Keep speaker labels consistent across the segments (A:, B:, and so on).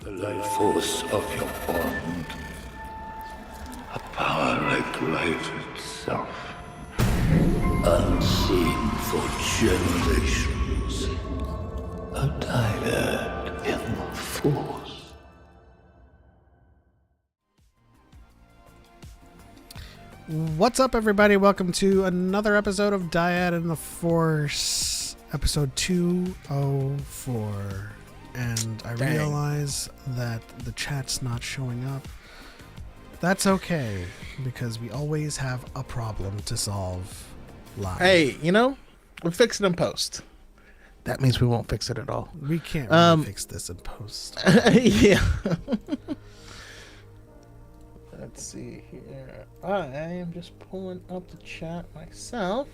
A: The life force of your bond. A power like life itself. Unseen for generations. A dyad in the force.
B: What's up, everybody? Welcome to another episode of DYAD in the Force, episode 204. And I realize that the chat's not showing up. That's okay, because we always have a problem to solve live.
C: Hey, we'll fix it in post. That means we won't fix it at all.
B: We can't really fix this in post.
C: Yeah. Let's see here. I am just pulling up the chat myself.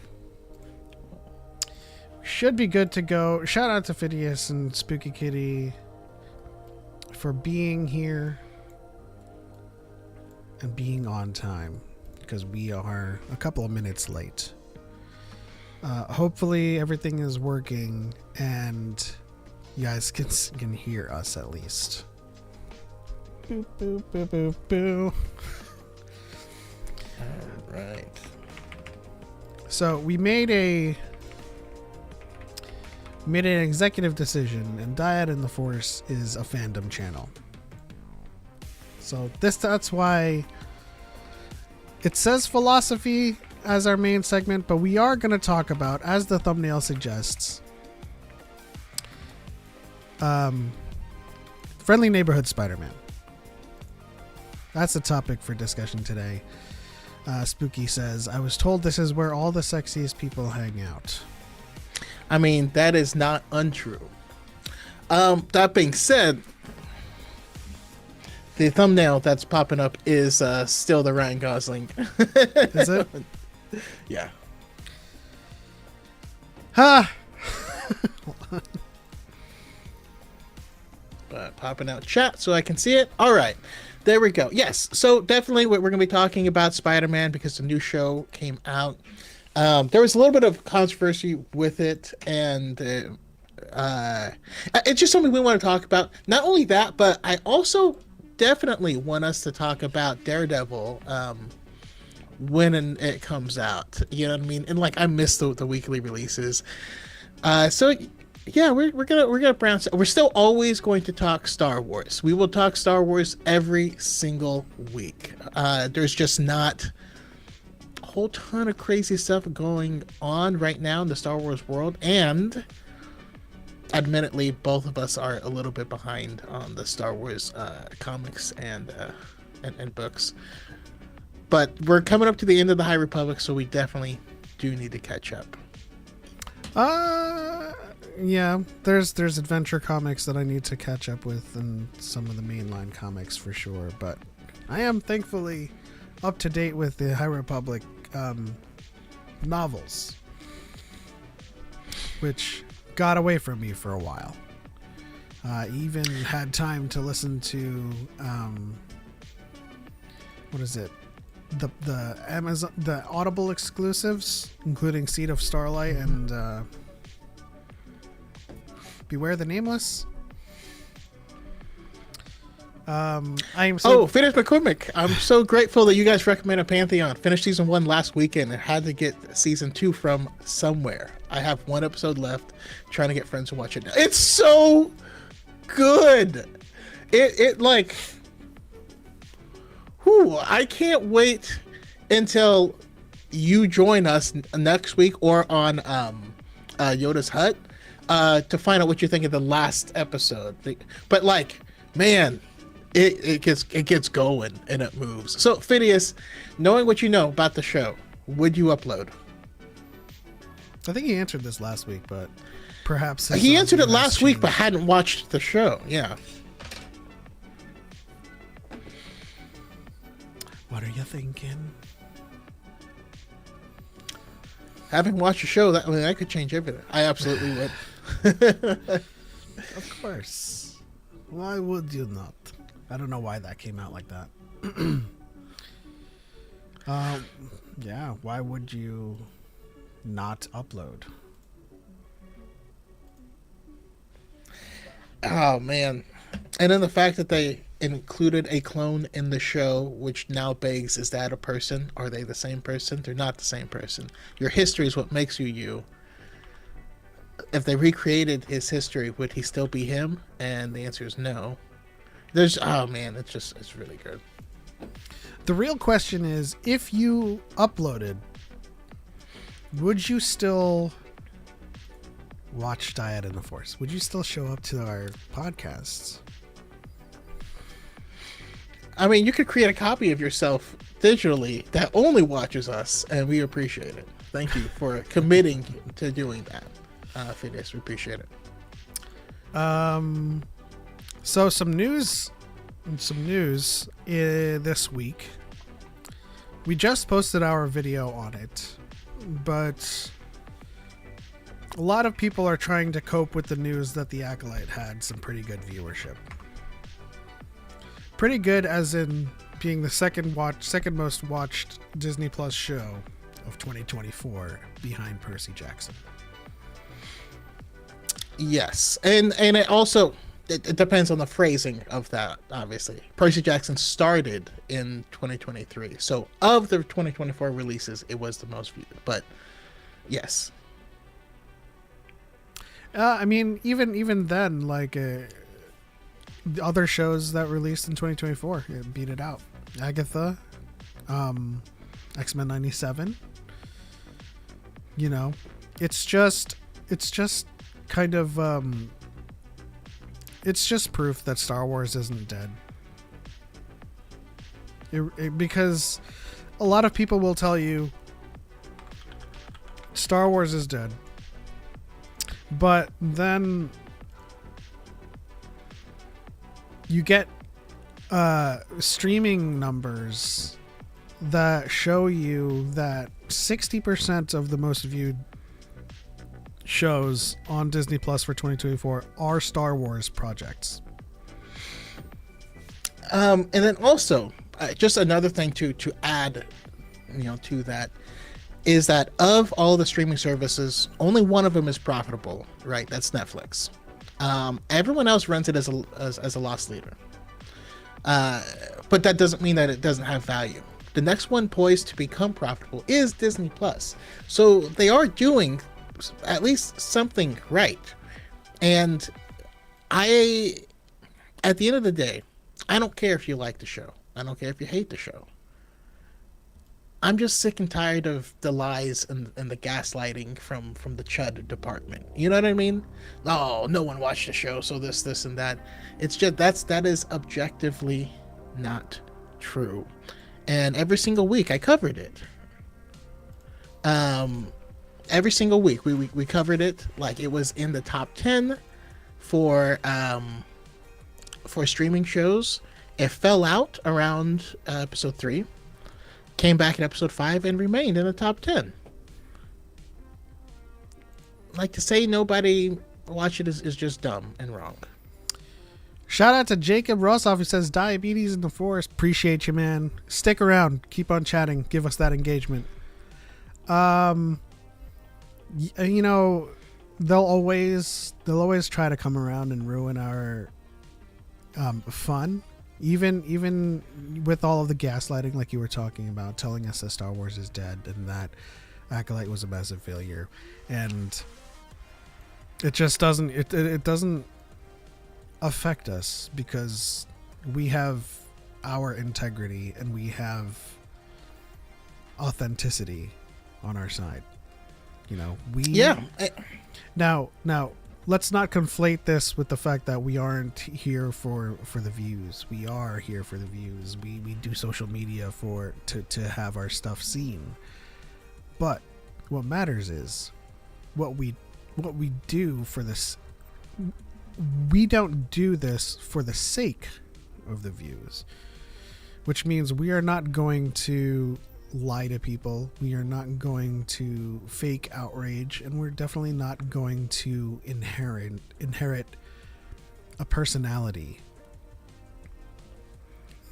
B: Should be good to go. Shout out to Phidias and Spooky Kitty for being here and being on time, because we are a couple of minutes late. Hopefully everything is working and you guys can hear us at least. Boop, boop, boop, boop, boop.
C: All right.
B: So we made an executive decision, and DYAD in the Force is a fandom channel. So that's why it says philosophy as our main segment, but we are going to talk about, as the thumbnail suggests, Friendly Neighborhood Spider-Man. That's the topic for discussion today. Spooky says, I was told this is where all the sexiest people hang out.
C: I mean, that is not untrue. That being said, the thumbnail that's popping up is still the Ryan Gosling.
B: Is it?
C: Yeah.
B: Ha!
C: Popping out chat so I can see it. All right. There we go. Yes. So definitely we're going to be talking about Spider-Man because the new show came out. There was a little bit of controversy with it, and it's just something we want to talk about. Not only that, but I also definitely want us to talk about Daredevil when it comes out. You know what I mean? And I miss the weekly releases. So yeah, we're gonna bounce. We're still always going to talk Star Wars. We will talk Star Wars every single week. There's just not a whole ton of crazy stuff going on right now in the Star Wars world, and admittedly, both of us are a little bit behind on the Star Wars comics and books. But we're coming up to the end of the High Republic, so we definitely do need to catch up.
B: Yeah, there's Adventure Comics that I need to catch up with, and some of the mainline comics for sure, but I am thankfully up to date with the High Republic novels, which got away from me for a while. Even had time to listen to what is it? The Amazon, the Audible exclusives, including Seed of Starlight and Beware the Nameless.
C: Finish McCormick. I'm so grateful that you guys recommended Pantheon. Finished season 1 last weekend and had to get season 2 from somewhere. I have 1 episode left, trying to get friends to watch it now. It's so good. I can't wait until you join us next week or on Yoda's Hut to find out what you think of the last episode. But man, it gets going and it moves. So Phidias, knowing what you know about the show, would you upload?
B: I think he answered this last week, but perhaps
C: he answered it last week, but hadn't watched the show. Yeah.
B: What are you thinking?
C: Having watched the show, that could change everything. I absolutely would.
B: Of course. Why would you not? I don't know why that came out like that. Yeah, why would you not upload?
C: Oh man, And then the fact that they included a clone in the show, which now begs, is that a person? Are they the same person? They're not the same person. Your history is what makes you you. If they recreated his history, would he still be him? And the answer is no. Oh man, it's really good.
B: The real question is, if you uploaded, would you still watch DYAD in the Force? Would you still show up to our podcasts?
C: I mean, you could create a copy of yourself digitally that only watches us, and we appreciate it. Thank you for committing to doing that, Phineas. We appreciate it.
B: So some news this week. We just posted our video on it, but a lot of people are trying to cope with the news that the Acolyte had some pretty good viewership. Pretty good as in being the second most watched Disney Plus show of 2024 behind Percy Jackson.
C: Yes, and it also it depends on the phrasing of that. Obviously, Percy Jackson started in 2023, so of the 2024 releases, it was the most viewed. But yes,
B: I mean, even then, like the other shows that released in 2024, it beat it out. Agatha, X-Men 97. You know, it's just kind of it's just proof that Star Wars isn't dead. Because a lot of people will tell you Star Wars is dead, but then you get streaming numbers that show you that 60% of the most viewed shows on Disney Plus for 2024 are Star Wars projects.
C: And then also, just another thing to add, to that, is that of all the streaming services, only one of them is profitable, right? That's Netflix. Everyone else runs it as a loss leader. But that doesn't mean that it doesn't have value. The next one poised to become profitable is Disney Plus. So they are doing at least something right. And at the end of the day, I don't care if you like the show. I don't care if you hate the show. I'm just sick and tired of the lies and the gaslighting from the CHUD department. You know what I mean? Oh, no one watched the show, so this, and that. It's just that is objectively not true. And every single week I covered it. Every single week we covered it like it was in the top 10 for streaming shows. It fell out around episode 3. Came back in episode 5 and remained in the top 10. Like, to say nobody watched it is just dumb and wrong.
B: Shout out to Jacob Rossoff, who says Diabetes in the Force. Appreciate you, man. Stick around. Keep on chatting. Give us that engagement. They'll always try to come around and ruin our fun. Even with all of the gaslighting, like you were talking about, telling us that Star Wars is dead and that Acolyte was a massive failure, and it just doesn't it doesn't affect us because we have our integrity and we have authenticity on our side. Now let's not conflate this with the fact that we aren't here for the views. We are here for the views. We do social media to have our stuff seen. But what matters is what we do for this. We don't do this for the sake of the views, which means we are not going to lie to people. We are not going to fake outrage, and we're definitely not going to inherit a personality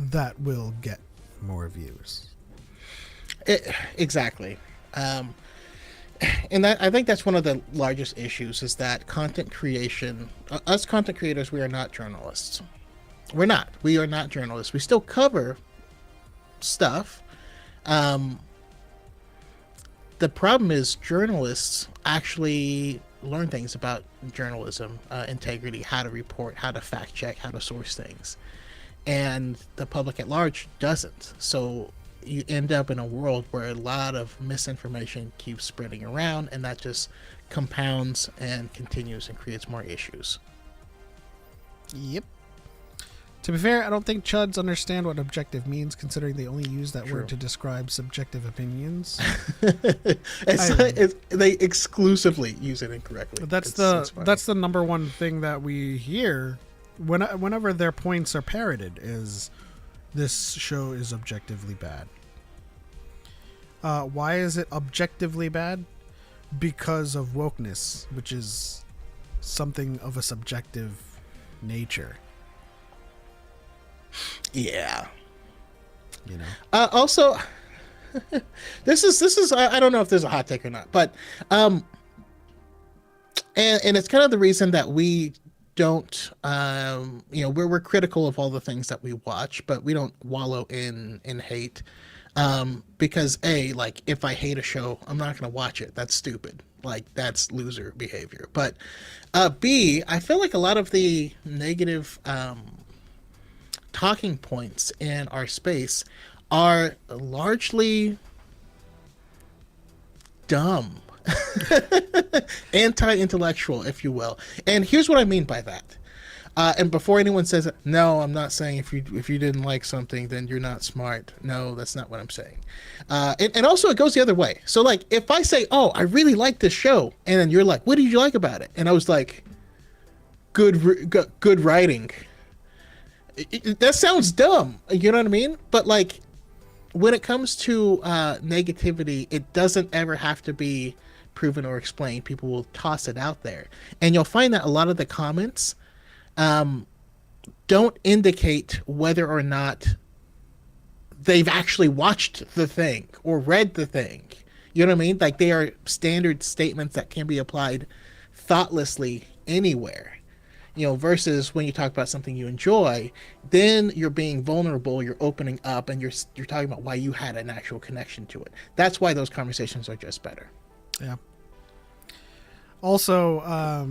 B: that will get more views.
C: Exactly. And I think that's one of the largest issues, is that content creation, us content creators, we are not journalists. We're not. We are not journalists. We still cover stuff. The problem is journalists actually learn things about journalism, integrity, how to report, how to fact check, how to source things. And the public at large doesn't. So you end up in a world where a lot of misinformation keeps spreading around, and that just compounds and continues and creates more issues.
B: Yep. To be fair, I don't think chuds understand what objective means, considering they only use that word to describe subjective opinions.
C: They exclusively use it incorrectly.
B: That's the number one thing that we hear whenever their points are parroted is this show is objectively bad. Why is it objectively bad? Because of wokeness, which is something of a subjective nature.
C: Yeah.
B: You know.
C: Also, this is I don't know if there's a hot take or not, but and it's kind of the reason that we don't we're critical of all the things that we watch, but we don't wallow in hate. Because like if I hate a show, I'm not going to watch it. That's stupid. Like that's loser behavior. But B, I feel like a lot of the negative talking points in our space are largely dumb, anti-intellectual, if you will. And here's what I mean by that. And before anyone says it, no, I'm not saying if you didn't like something, then you're not smart. No, that's not what I'm saying. And also it goes the other way. So like if I say, oh, I really like this show, and then you're like, what did you like about it? And I was like, good writing. That sounds dumb. You know what I mean? But like when it comes to negativity, it doesn't ever have to be proven or explained. People will toss it out there. And you'll find that a lot of the comments don't indicate whether or not they've actually watched the thing or read the thing. You know what I mean? Like they are standard statements that can be applied thoughtlessly anywhere. Versus when you talk about something you enjoy, then you're being vulnerable, you're opening up, and you're talking about why you had an actual connection to it. That's why those conversations are just better.
B: Yeah. Also,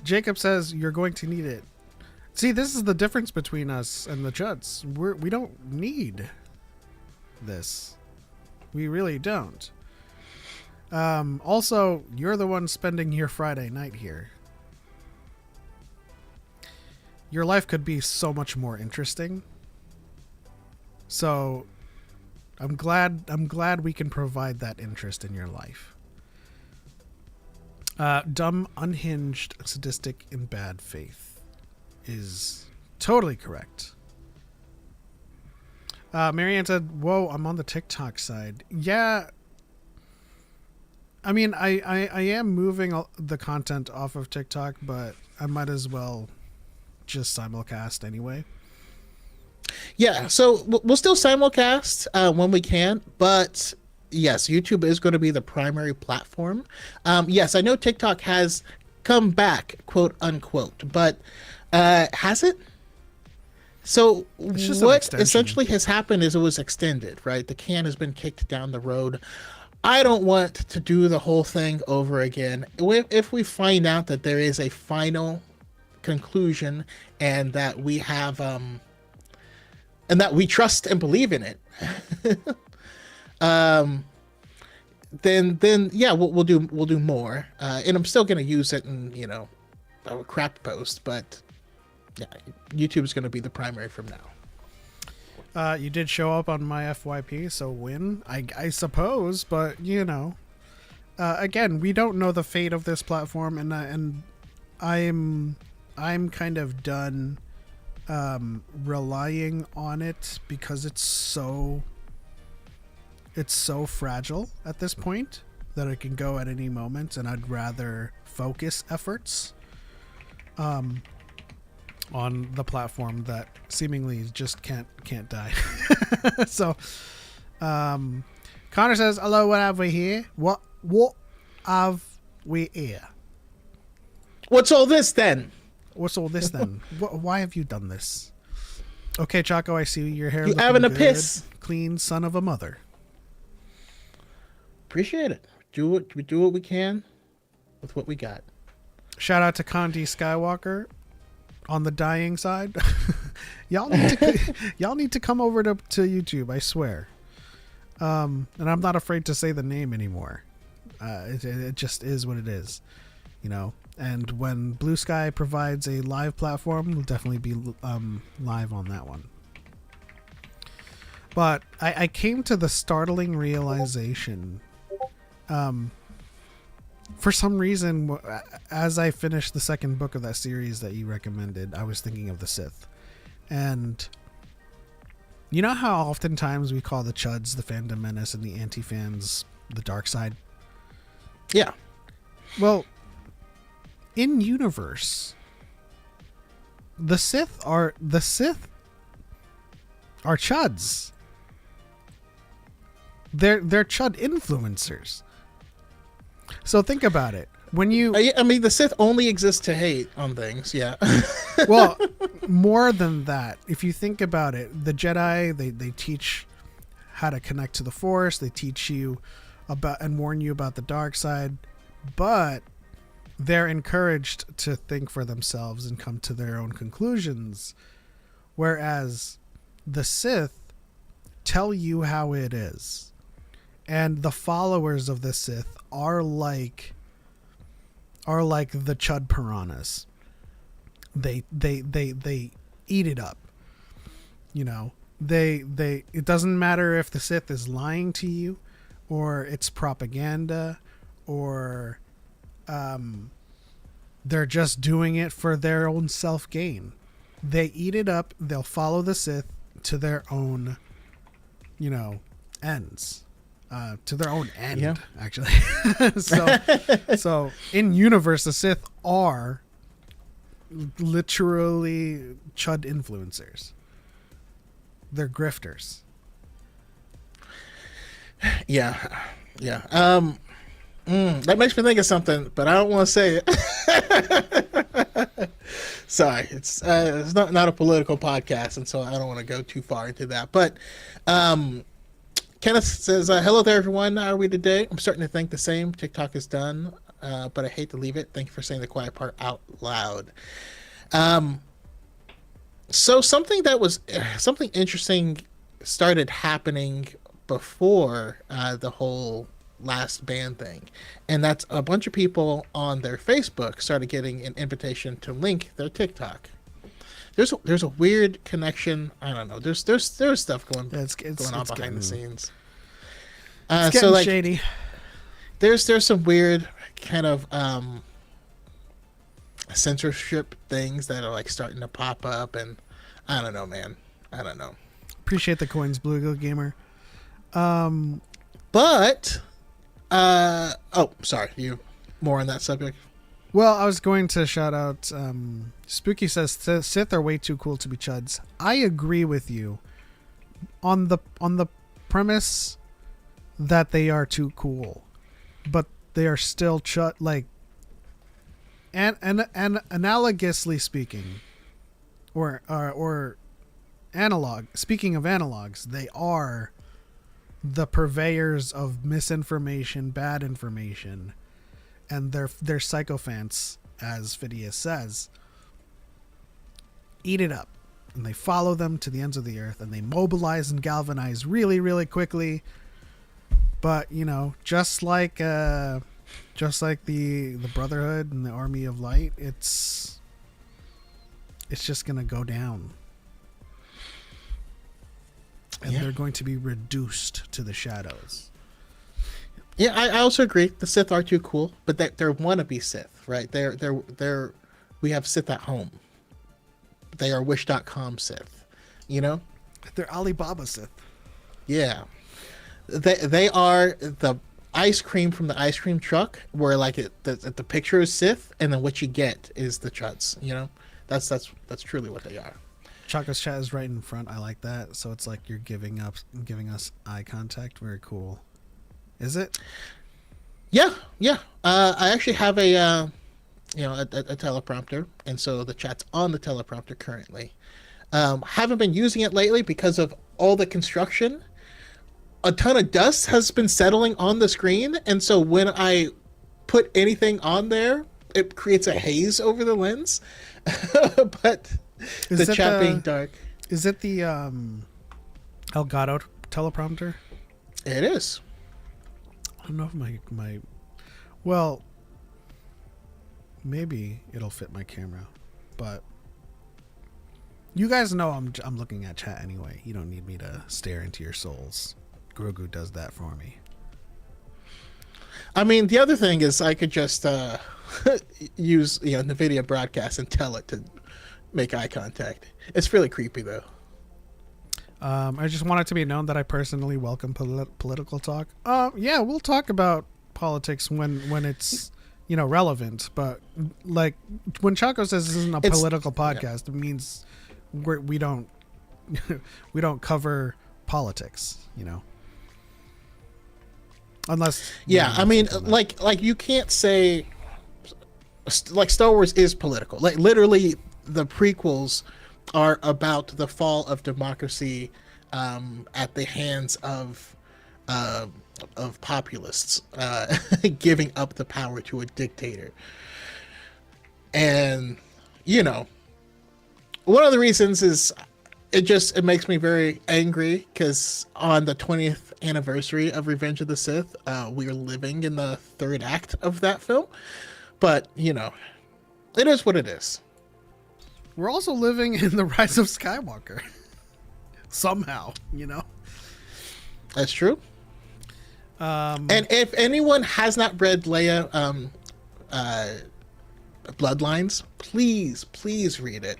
B: Jacob says you're going to need it. See, this is the difference between us and the chuds. We don't need this. We really don't. Also, you're the one spending your Friday night here. Your life could be so much more interesting. So, I'm glad we can provide that interest in your life. Dumb, unhinged, sadistic, in bad faith is totally correct. Marianne said, whoa, I'm on the TikTok side. Yeah. I mean, I am moving the content off of TikTok, but I might as well just simulcast anyway.
C: Yeah, so we'll still simulcast when we can, but yes, YouTube is going to be the primary platform. Yes, I know TikTok has come back, quote unquote, but has it? So what essentially has happened is it was extended, right? The can has been kicked down the road. I don't want to do the whole thing over again. If we find out that there is a final conclusion and that we have and that we trust and believe in it, then yeah, we'll do more. And I'm still gonna use it in a crap post, but yeah, YouTube is gonna be the primary from now.
B: You did show up on my FYP, so win, I suppose, but again, we don't know the fate of this platform, and I'm kind of done relying on it because it's so fragile at this point that it can go at any moment, and I'd rather focus efforts on the platform that seemingly just can't die. So Connor says, hello, what have we here? What have we here?
C: What's all this then?
B: What's all this then? Why have you done this? Okay, Choco, I see your hair.
C: You
B: looking
C: having a
B: good.
C: piss?
B: Clean son of a mother.
C: Appreciate it. We do what we can with what we got.
B: Shout out to Condi Skywalker on the dying side. y'all need to come over to YouTube, I swear. And I'm not afraid to say the name anymore. It just is what it is, you know. And when Blue Sky provides a live platform, we'll definitely be live on that one. But I came to the startling realization, for some reason, as I finished the second book of that series that you recommended, I was thinking of the Sith. And you know how oftentimes we call the Chuds the fandom menace and the anti-fans the dark side?
C: Yeah.
B: Well, in universe, the Sith are Chuds. They're Chud influencers. So think about it. When you,
C: I mean, the Sith only exist to hate on things. Yeah.
B: well, more than that, if you think about it, the Jedi, they teach how to connect to the Force. They teach you about and warn you about the dark side, but they're encouraged to think for themselves and come to their own conclusions. Whereas the Sith tell you how it is. And the followers of the Sith are like the Chud piranhas. They eat it up. You know, it doesn't matter if the Sith is lying to you or it's propaganda or they're just doing it for their own self-gain. They eat it up. They'll follow the Sith to their own, you know, ends. To their own end, yeah. Actually. so in universe, the Sith are literally Chud influencers. They're grifters.
C: Yeah. That makes me think of something, but I don't want to say it. Sorry, it's not a political podcast, and so I don't want to go too far into that. But Kenneth says, hello there, everyone. How are we today? I'm starting to think the same. TikTok is done, but I hate to leave it. Thank you for saying the quiet part out loud. So something interesting started happening before the whole last ban thing, and that's a bunch of people on their Facebook started getting an invitation to link their TikTok. There's a weird connection. I don't know. There's stuff going on behind the scenes.
B: It's getting
C: so like
B: shady.
C: There's some weird kind of censorship things that are like starting to pop up, and I don't know, man. I don't know.
B: Appreciate the coins, Blue Girl Gamer.
C: But sorry, you more on that subject?
B: Well, I was going to shout out, Spooky says Sith are way too cool to be Chuds. I agree with you on the premise that they are too cool, but they are still Chud, like, and analogously speaking, or analog, speaking of analogs, they are the purveyors of misinformation, bad information, and they're sycophants, as Phidias says. Eat it up. And they follow them to the ends of the earth, and they mobilize and galvanize really, really quickly. But, you know, just like the Brotherhood and the Army of Light, it's just going to go down. And they're going to be reduced to the shadows.
C: Yeah, I also agree. The Sith are too cool, but they're wannabe Sith, right? They're we have Sith at home. They are Wish.com Sith, you know?
B: They're Alibaba Sith.
C: Yeah. They are the ice cream from the ice cream truck, where like the picture is Sith, and then what you get is the Chuds, you know? That's truly what they are.
B: Choco's chat is right in front. I like that. So it's like you're giving us eye contact. Very cool. Is it?
C: Yeah. I actually have a teleprompter, and so the chat's on the teleprompter currently. Haven't been using it lately because of all the construction. A ton of dust has been settling on the screen, and so when I put anything on there, it creates a haze over the lens. But the chat being dark.
B: Is it the Elgato teleprompter?
C: It is.
B: I don't know if my well, maybe it'll fit my camera, but you guys know I'm looking at chat anyway. You don't need me to stare into your souls. Grogu does that for me.
C: I mean, the other thing is I could just use NVIDIA broadcast and tell it to make eye contact. It's really creepy though.
B: I just want it to be known that I personally welcome political talk. Yeah, we'll talk about politics when it's relevant. But like when Choco says this isn't a political podcast, it means we don't we don't cover politics. Unless
C: I mean, like you can't say like Star Wars is political. Like literally, the prequels are about the fall of democracy at the hands of populists giving up the power to a dictator. And one of the reasons is it makes me very angry because on the 20th anniversary of Revenge of the Sith, we are living in the third act of that film. But it is what it is.
B: We're also living in the Rise of Skywalker. Somehow,
C: That's true. And if anyone has not read Leia Bloodlines, please read it.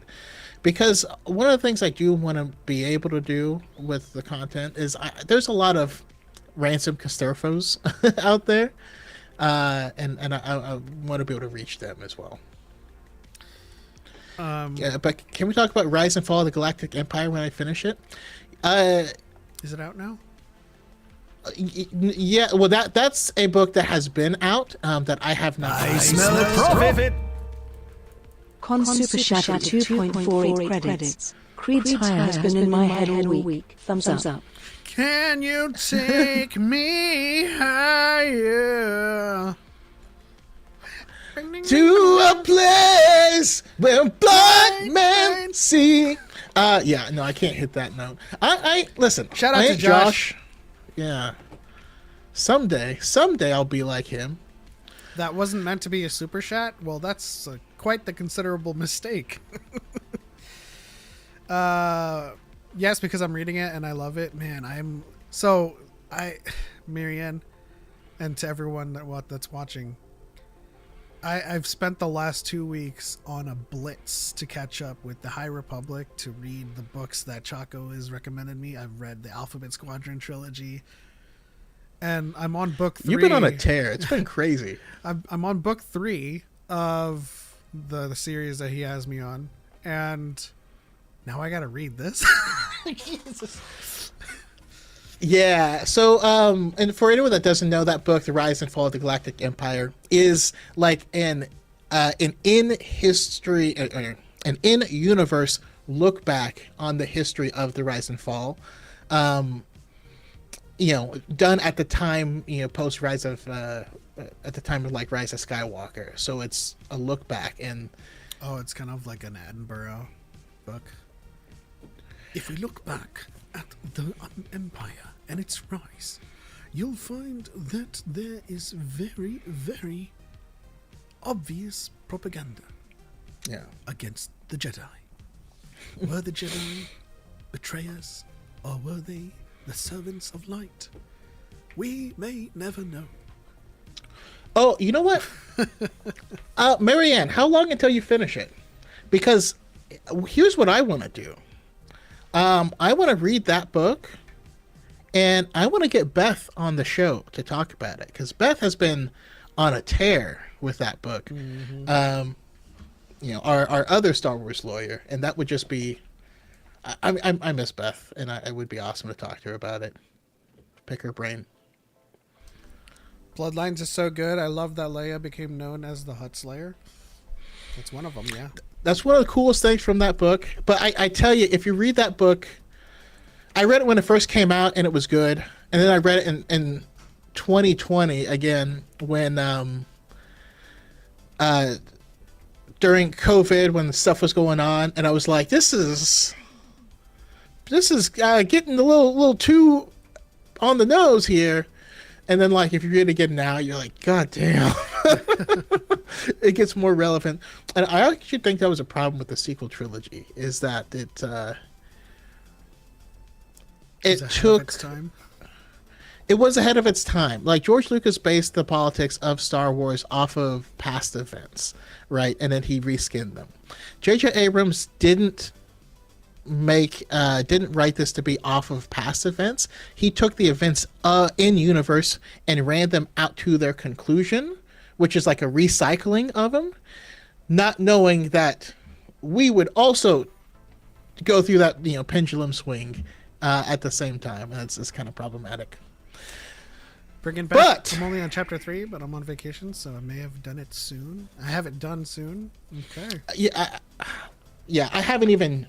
C: Because one of the things I do want to be able to do with the content is there's a lot of ransom Casterfos out there. And I want to be able to reach them as well. But can we talk about Rise and Fall of the Galactic Empire when I finish it?
B: Is it out now?
C: Yeah, well, that's a book that has been out that I have not.
D: I smell profit.
E: Con Super Chat at 2.48 credits. Creed's Higher has been in my head all week. Thumbs up.
B: Can you take me higher?
C: To a place where blind men see. Yeah, no, I can't hit that note. I listen.
B: Shout out to Josh.
C: Yeah. Someday I'll be like him.
B: That wasn't meant to be a super chat? Well, that's quite the considerable mistake. Yes, because I'm reading it and I love it. Man, Marianne, and to everyone that's watching, I've spent the last 2 weeks on a blitz to catch up with the High Republic, to read the books that Choco has recommended me. I've read the Alphabet Squadron trilogy, and I'm on book 3.
C: You've been on a tear. It's been crazy.
B: I'm on book 3 of the series that he has me on, and now I gotta read this. Jesus.
C: Yeah. So, and for anyone that doesn't know, that book, The Rise and Fall of the Galactic Empire, is like an in history, an in universe look back on the history of the Rise and Fall. Done at the time, post Rise of, at the time of like Rise of Skywalker. So it's a look back, and
B: it's kind of like an Edinburgh book. If we look back at the Empire and its rise, you'll find that there is very, very obvious propaganda against the Jedi. Were the Jedi betrayers, or were they the servants of light? We may never know.
C: Oh, you know what? Marianne, how long until you finish it? Because here's what I want to do. I want to read that book, and I want to get Beth on the show to talk about it, because Beth has been on a tear with that book. Mm-hmm. Our other Star Wars lawyer, and that would just be, I miss Beth, and it would be awesome to talk to her about it. Pick her brain.
B: Bloodlines is so good. I love that Leia became known as the Hutt Slayer. That's one of them. Yeah.
C: That's one of the coolest things from that book. But I tell you, if you read that book, I read it when it first came out and it was good, and then I read it in 2020 again when during COVID when stuff was going on, and I was like, this is getting a little too on the nose here. And then, like, if you read it again now, you're like, God damn. It gets more relevant. And I actually think that was a problem with the sequel trilogy, is that it took
B: its time.
C: It was ahead of its time. Like, George Lucas based the politics of Star Wars off of past events, right? And then he reskinned them. J.J. Abrams didn't write this to be off of past events. He took the events in universe and ran them out to their conclusion, which is like a recycling of them, not knowing that we would also go through that pendulum swing at the same time. And it's kind of problematic.
B: Bringing back. I'm only on chapter 3, but I'm on vacation, so I may have done it soon. I have it done soon. Okay.
C: Yeah, I haven't even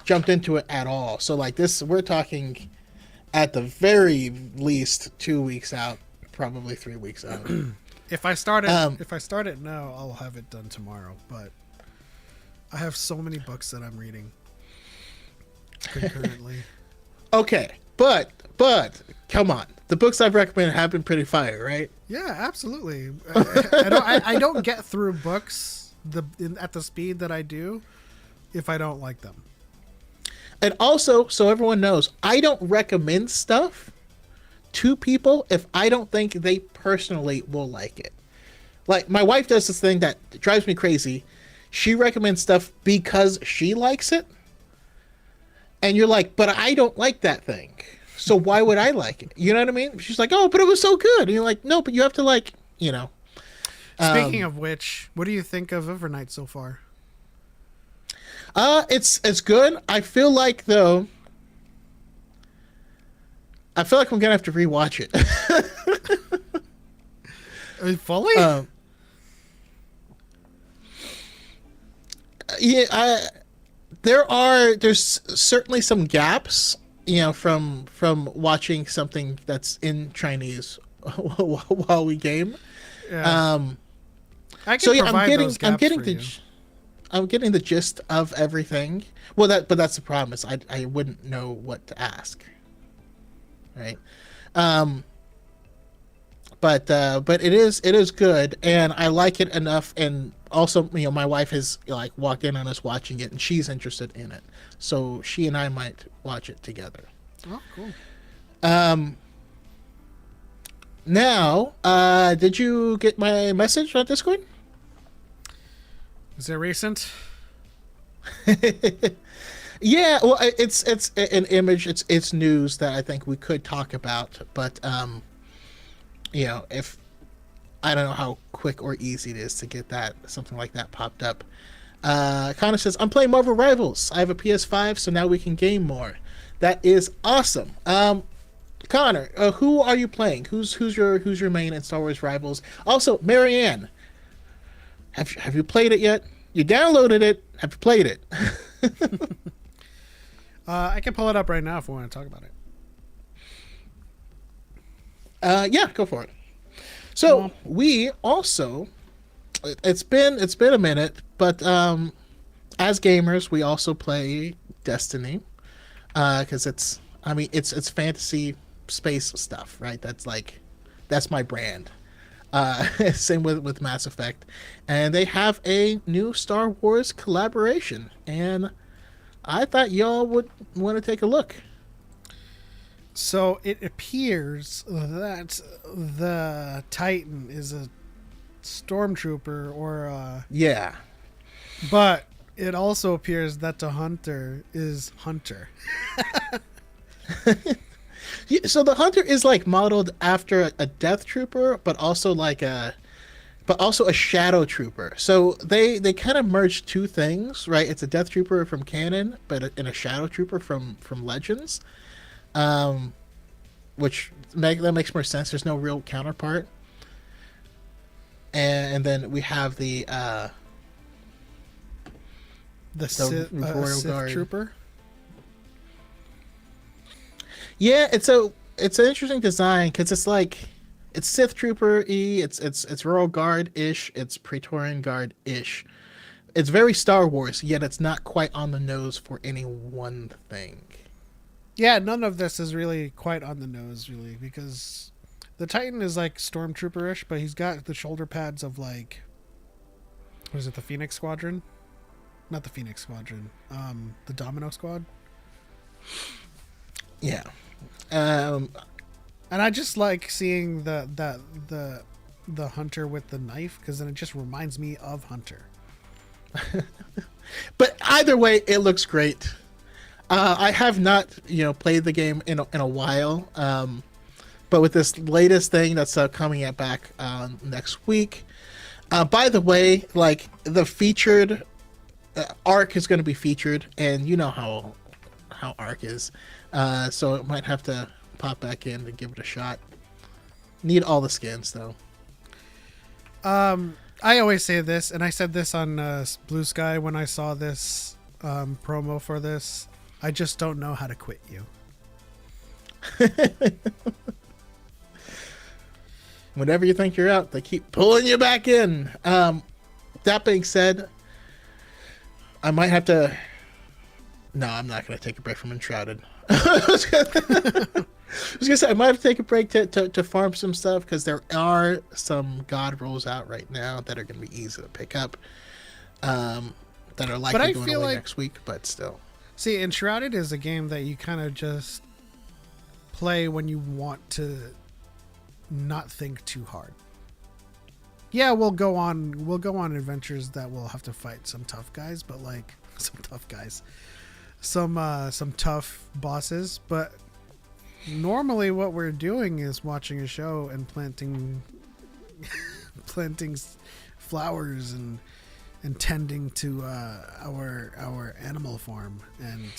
C: jumped into it at all. So like this, we're talking at the very least 2 weeks out, probably 3 weeks out.
B: If I start it now, I'll have it done tomorrow. But I have so many books that I'm reading concurrently.
C: Okay, but come on, the books I've recommended have been pretty fire, right?
B: Yeah, absolutely. I don't get through books at the speed that I do if I don't like them.
C: And also, so everyone knows, I don't recommend stuff to people if I don't think they personally will like it. Like, my wife does this thing that drives me crazy. She recommends stuff because she likes it. And you're like, but I don't like that thing. So why would I like it? You know what I mean? She's like, oh, but it was so good. And you're like, no, but you have to like,
B: Speaking of which, what do you think of Evernight so far?
C: It's good. I feel like I'm gonna have to rewatch it.
B: Fully?
C: Yeah, there's certainly some gaps, from watching something that's in Chinese while we game.
B: Yeah. I can provide those gaps for you.
C: I'm getting the gist of everything. Well, but that's the problem, is I wouldn't know what to ask. Right. But it is good, and I like it enough, and also, my wife has like walked in on us watching it, and she's interested in it. So she and I might watch it together.
B: Oh, cool.
C: Now, did you get my message on Discord?
B: Is it recent?
C: Yeah, well, it's an image. It's news that I think we could talk about, but if I don't know how quick or easy it is to get something like that popped up. Connor says, I'm playing Marvel Rivals. I have a PS5, so now we can game more. That is awesome. Connor, who are you playing? Who's your main in Star Wars Rivals? Also, Marianne, have you played it yet? You downloaded it. Have you played it?
B: I can pull it up right now if we want to talk about it.
C: Yeah, go for it. So we also, it's been a minute, but as gamers, we also play Destiny, because it's fantasy space stuff, right? That's my brand. Same with Mass Effect, and they have a new Star Wars collaboration, and I thought y'all would want to take a look.
B: So it appears that the Titan is a stormtrooper or
C: yeah,
B: but it also appears that the Hunter is Hunter.
C: Yeah, so the Hunter is like modeled after a Death Trooper, but also a Shadow Trooper. So they kind of merged two things, right? It's a Death Trooper from canon, but in a Shadow Trooper from Legends, which that makes more sense. There's no real counterpart. And then we have the
B: The Sith,
C: Royal
B: Sith
C: Guard.
B: trooper.
C: Yeah, it's an interesting design because it's Sith Trooper y, it's Royal Guard ish, it's Praetorian Guard ish. It's very Star Wars, yet it's not quite on the nose for any one thing.
B: Yeah, none of this is really quite on the nose, really, because the Titan is like Stormtrooper-ish, but he's got the shoulder pads of like, what is it, the Phoenix Squadron? Not the Phoenix Squadron. The Domino Squad.
C: Yeah.
B: And I just like seeing the Hunter with the knife, because then it just reminds me of Hunter.
C: But either way, it looks great. I have not, played the game in a while. But with this latest thing that's coming back next week. By the way, like the featured Arc is going to be featured, and you know how Arc is. So it might have to pop back in to give it a shot. Need all the skins though.
B: I always say this, and I said this on Blue Sky when I saw this promo for this. I just don't know how to quit you.
C: Whenever you think you're out, they keep pulling you back in. That being said, I might have to... No, I'm not going to take a break from Enshrouded. I was gonna say I might have to take a break to farm some stuff, because there are some god rolls out right now that are going to be easy to pick up, that are likely going away next week, but still.
B: See, Enshrouded is a game that you kind of just play when you want to not think too hard. Yeah, we'll go on adventures that we'll have to fight some tough guys, but like some tough bosses, but normally what we're doing is watching a show and planting flowers and tending to our animal farm, and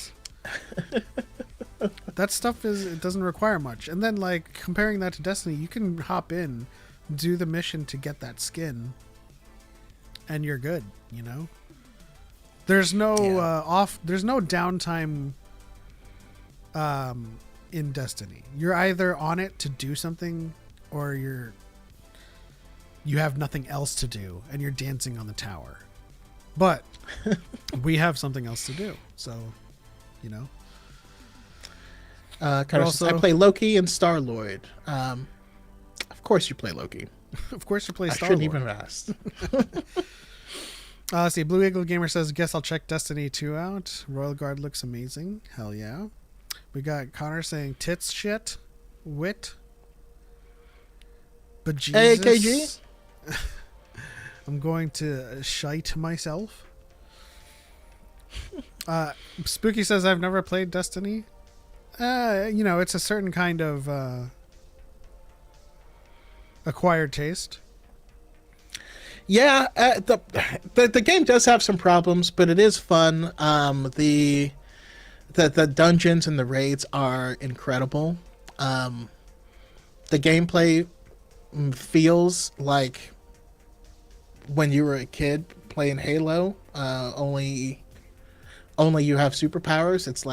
B: that stuff it doesn't require much. And then like comparing that to Destiny, you can hop in, do the mission to get that skin, and you're good, There's no there's no downtime in Destiny. You're either on it to do something, or you have nothing else to do and you're dancing on the tower. But we have something else to do, so
C: Also, I play Loki and Star-Lord. Of course you play Loki.
B: Of course you play
C: I
B: Star-Lord.
C: shouldn't even have asked.
B: Let's see. Blue Eagle Gamer says, guess I'll check Destiny 2 out. Royal Guard looks amazing. Hell yeah. We got Connor saying tits shit. Wit. Bejesus.
C: Hey, KG.
B: I'm going to shite myself. Spooky says, I've never played Destiny. It's a certain kind of acquired taste.
C: Yeah, the game does have some problems, but it is fun. The dungeons and the raids are incredible. The gameplay feels like when you were a kid playing Halo. Only you have superpowers. It's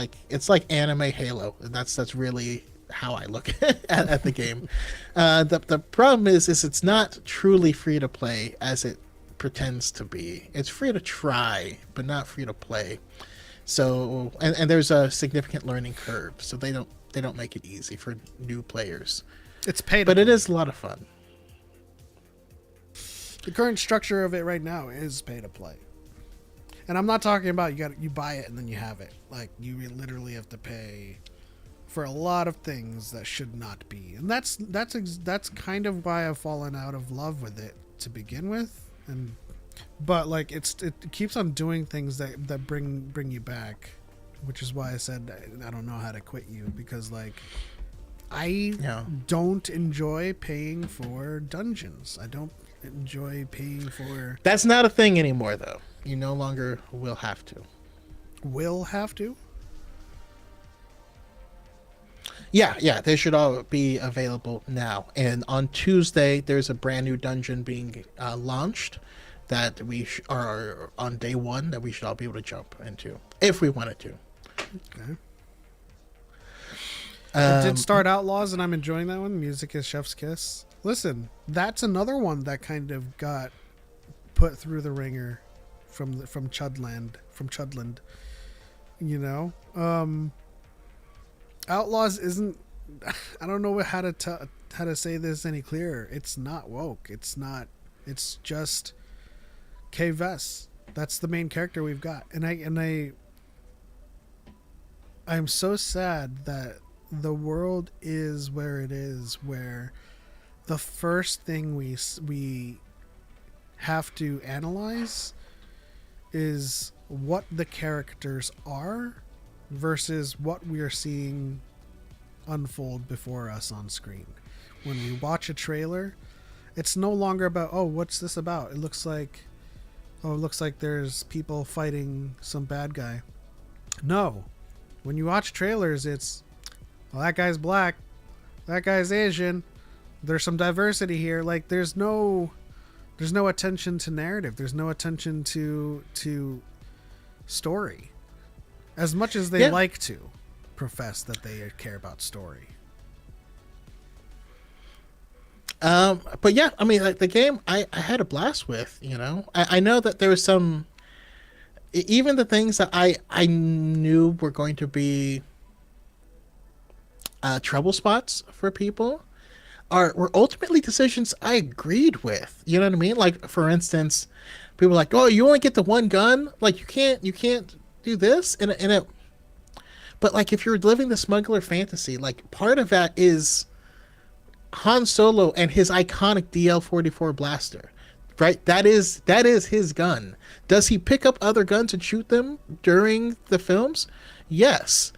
C: like anime Halo. That's really how I look at the game. The problem is it's not truly free to play as it pretends to be. It's free to try, but not free to play. So and there's a significant learning curve. So they don't make it easy for new players.
B: It's paid,
C: but it is a lot of fun.
B: The current structure of it right now is pay to play. And I'm not talking about you buy it and then you have it. Like you literally have to pay for a lot of things that should not be. And that's kind of why I've fallen out of love with it to begin with. But like it keeps on doing things that bring you back, which is why I said I don't know how to quit you, because like I don't enjoy paying for dungeons. I don't enjoy paying for...
C: That's not a thing anymore, though. You no longer will have to.
B: Will have to?
C: Yeah, they should all be available now. And on Tuesday, there's a brand new dungeon being launched that we are on day one that we should all be able to jump into if we wanted to.
B: Okay. I did start Outlaws, and I'm enjoying that one. Music is Chef's Kiss. Listen, that's another one that kind of got put through the ringer from Chudland. You know, Outlaws isn't. I don't know how to say this any clearer. It's not woke. It's not. It's just Kay Vess. That's the main character we've got, and I'm so sad that the world is where it is, where the first thing we have to analyze is what the characters are versus what we are seeing unfold before us on screen. When we watch a trailer, it's no longer about, oh, what's this about? It looks like there's people fighting some bad guy. No. When you watch trailers, it's, well, that guy's black, that guy's Asian, there's some diversity here. Like, there's no attention to narrative. There's no attention to story. As much as they like to profess that they care about story.
C: But yeah, I mean, like, the game I had a blast with, you know. I know that there was some, even the things that I knew were going to be trouble spots for people were ultimately decisions I agreed with. You know what I mean? Like, for instance, people were like, oh, you only get the one gun? Like, you can't do this? And it, but like, if you're living the smuggler fantasy, like, part of that is Han Solo and his iconic DL-44 blaster, right? That is his gun. Does he pick up other guns and shoot them during the films? Yes.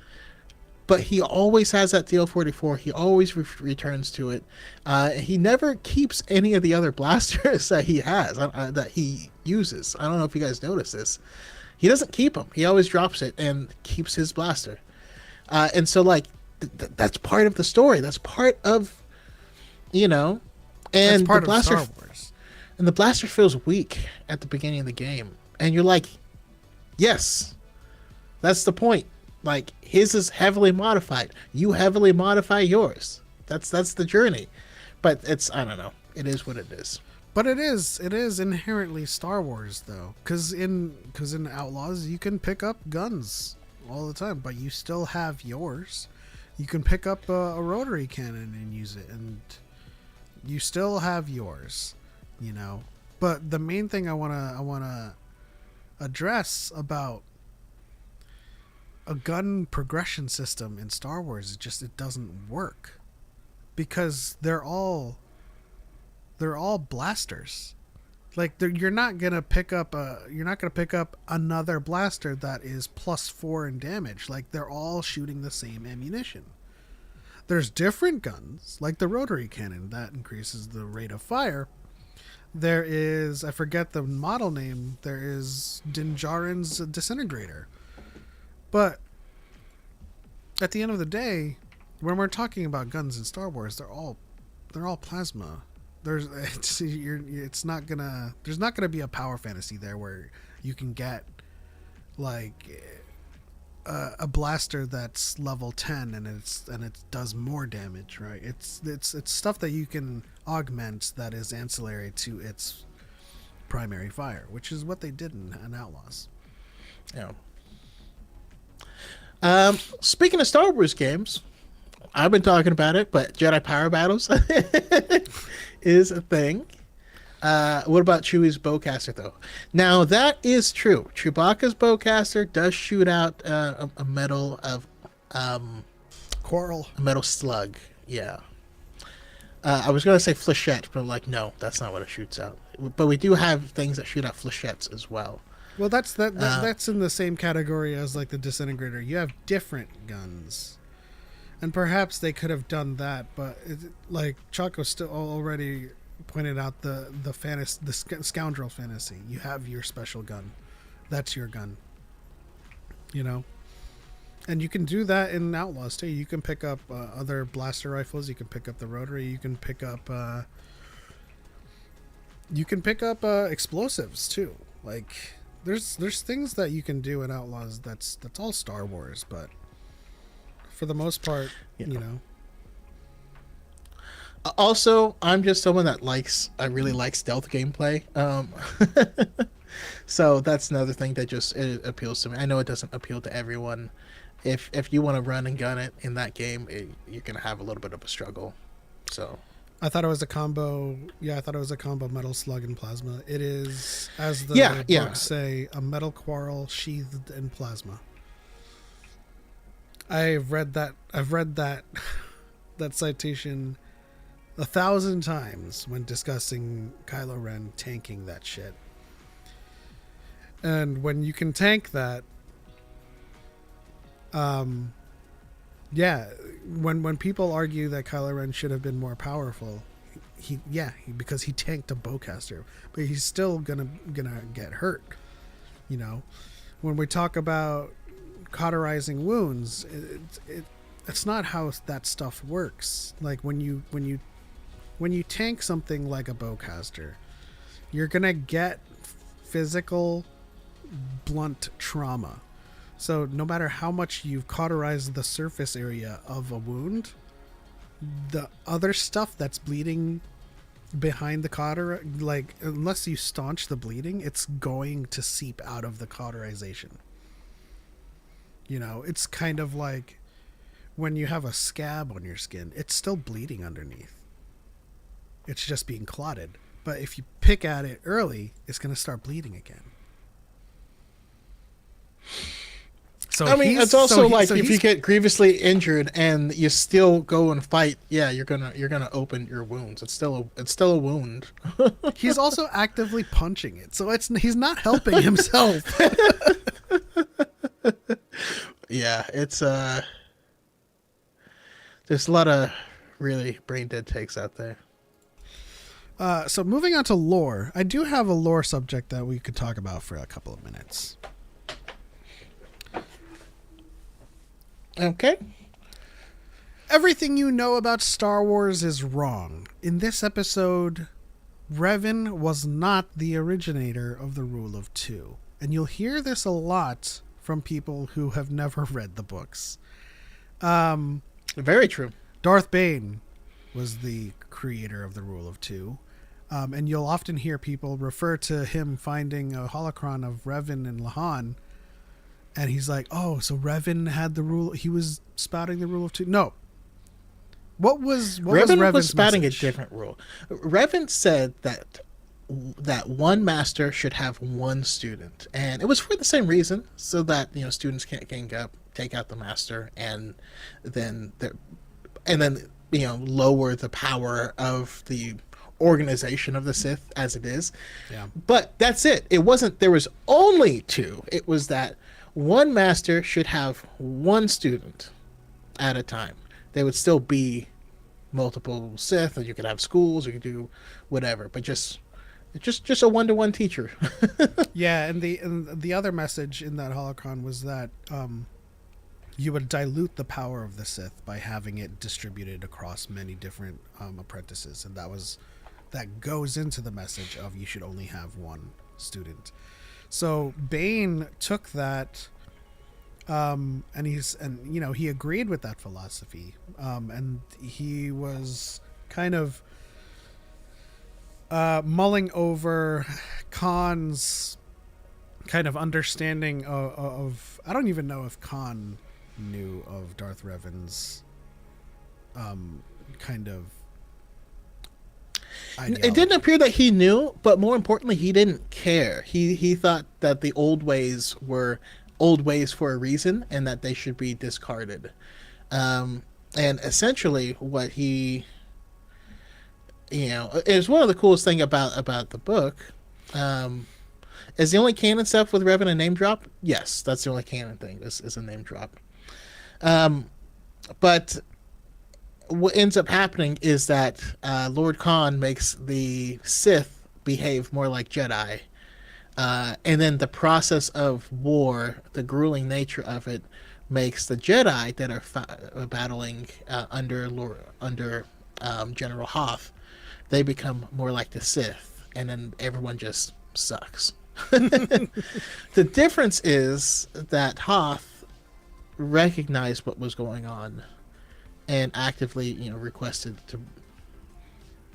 C: But he always has that DL-44. He always returns to it. He never keeps any of the other blasters that he has, that he uses. I don't know if you guys notice this. He doesn't keep them. He always drops it and keeps his blaster. And so, like, that's part of the story. That's part of, you know, and
B: that's part
C: the blaster,
B: of Star Wars.
C: And the blaster feels weak at the beginning of the game, and you're like, yes, that's the point. Like, his is heavily modified. You heavily modify yours. That's the journey. But it's, I don't know. It is what it is.
B: But it is inherently Star Wars, though, because in Outlaws you can pick up guns all the time, but you still have yours. You can pick up a rotary cannon and use it, and you still have yours, you know. But the main thing I wanna address about a gun progression system in Star Wars is just, it doesn't work, because they're all blasters. Like, you're not gonna pick up another blaster that is +4 in damage. Like, they're all shooting the same ammunition. There's different guns, like the rotary cannon, that increases the rate of fire. There is, I forget the model name, there is Din Djarin's disintegrator. But at the end of the day, when we're talking about guns in Star Wars, they're all plasma. There's not gonna be a power fantasy there where you can get like a blaster that's level 10 and it does more damage, right? It's stuff that you can augment that is ancillary to its primary fire, which is what they did in Outlaws.
C: Yeah. Speaking of Star Wars games, I've been talking about it, but Jedi Power Battles is a thing. What about Chewie's bowcaster, though? Now, that is true. Chewbacca's bowcaster does shoot out a metal of
B: Coral.
C: a metal slug. Yeah. I was gonna say flechette, but I'm like, no, that's not what it shoots out. But we do have things that shoot out flechettes as well.
B: Well, that's in the same category as like the disintegrator. You have different guns, and perhaps they could have done that, but like Choco still already pointed out the scoundrel fantasy. You have your special gun, that's your gun, you know, and you can do that in Outlaws too. You can pick up other blaster rifles. You can pick up the rotary. You can pick up You can pick up explosives too. Like there's things that you can do in Outlaws that's all Star Wars, but for the most part, you know.
C: Also, I'm just someone that I really like stealth gameplay. So that's another thing that just it appeals to me. I know it doesn't appeal to everyone. If you want to run and gun it in that game, you're gonna have a little bit of a struggle. So
B: I thought it was a combo. Yeah, I thought it was a combo metal slug and plasma. It is, as the books say, a metal quarrel sheathed in plasma. I've read that that citation 1,000 times when discussing Kylo Ren tanking that shit. And when you can tank that, when people argue that Kylo Ren should have been more powerful, because he tanked a bowcaster, but he's still gonna get hurt. You know, when we talk about cauterizing wounds, it's not how that stuff works. Like when you tank something like a bowcaster, you're gonna get physical blunt trauma. So no matter how much you've cauterized the surface area of a wound, the other stuff that's bleeding behind the cauter, like unless you staunch the bleeding, it's going to seep out of the cauterization. You know, it's kind of like when you have a scab on your skin, it's still bleeding underneath. It's just being clotted. But if you pick at it early, it's going to start bleeding again. So
C: I mean, it's also if you get grievously injured and you still go and fight, you're gonna open your wounds. It's still a wound.
B: He's also actively punching it, so he's not helping himself.
C: Yeah, it's there's a lot of really brain dead takes out there.
B: So moving on to lore, I do have a lore subject that we could talk about for a couple of minutes.
C: Okay.
B: Everything you know about Star Wars is wrong. In this episode, Revan was not the originator of the Rule of Two. And you'll hear this a lot from people who have never read the books.
C: Very true.
B: Darth Bane was the creator of the Rule of Two. And you'll often hear people refer to him finding a holocron of Revan and Lahan. And he's like, oh, so Revan had the rule. He was spouting the Rule of Two. No. Revan
C: was spouting a different rule. Revan said that one master should have one student. And it was for the same reason, so that, students can't gang up, take out the master, and then lower the power of the organization of the Sith as it is.
B: Yeah.
C: But that's it. It wasn't, there was only two. It was that one master should have one student at a time. There would still be multiple Sith, and you could have schools, you could do whatever, but just a one-to-one teacher.
B: Yeah, and the other message in that holocron was that you would dilute the power of the Sith by having it distributed across many different apprentices, and that goes into the message of you should only have one student. So Bane took that, and he agreed with that philosophy, and he was kind of mulling over Khan's kind of understanding of I don't even know if Khan knew of Darth Revan's kind of ideology.
C: It didn't appear that he knew, but more importantly, he didn't care. He thought that the old ways were old ways for a reason, and that they should be discarded. And essentially, what he, is one of the coolest thing about the book. Is the only canon stuff with Revan a name drop? Yes, that's the only canon thing. Is a name drop. But what ends up happening is that Lord Khan makes the Sith behave more like Jedi, and then the process of war, the grueling nature of it, makes the Jedi that are battling under General Hoth, they become more like the Sith, and then everyone just sucks. The difference is that Hoth recognized what was going on and actively, requested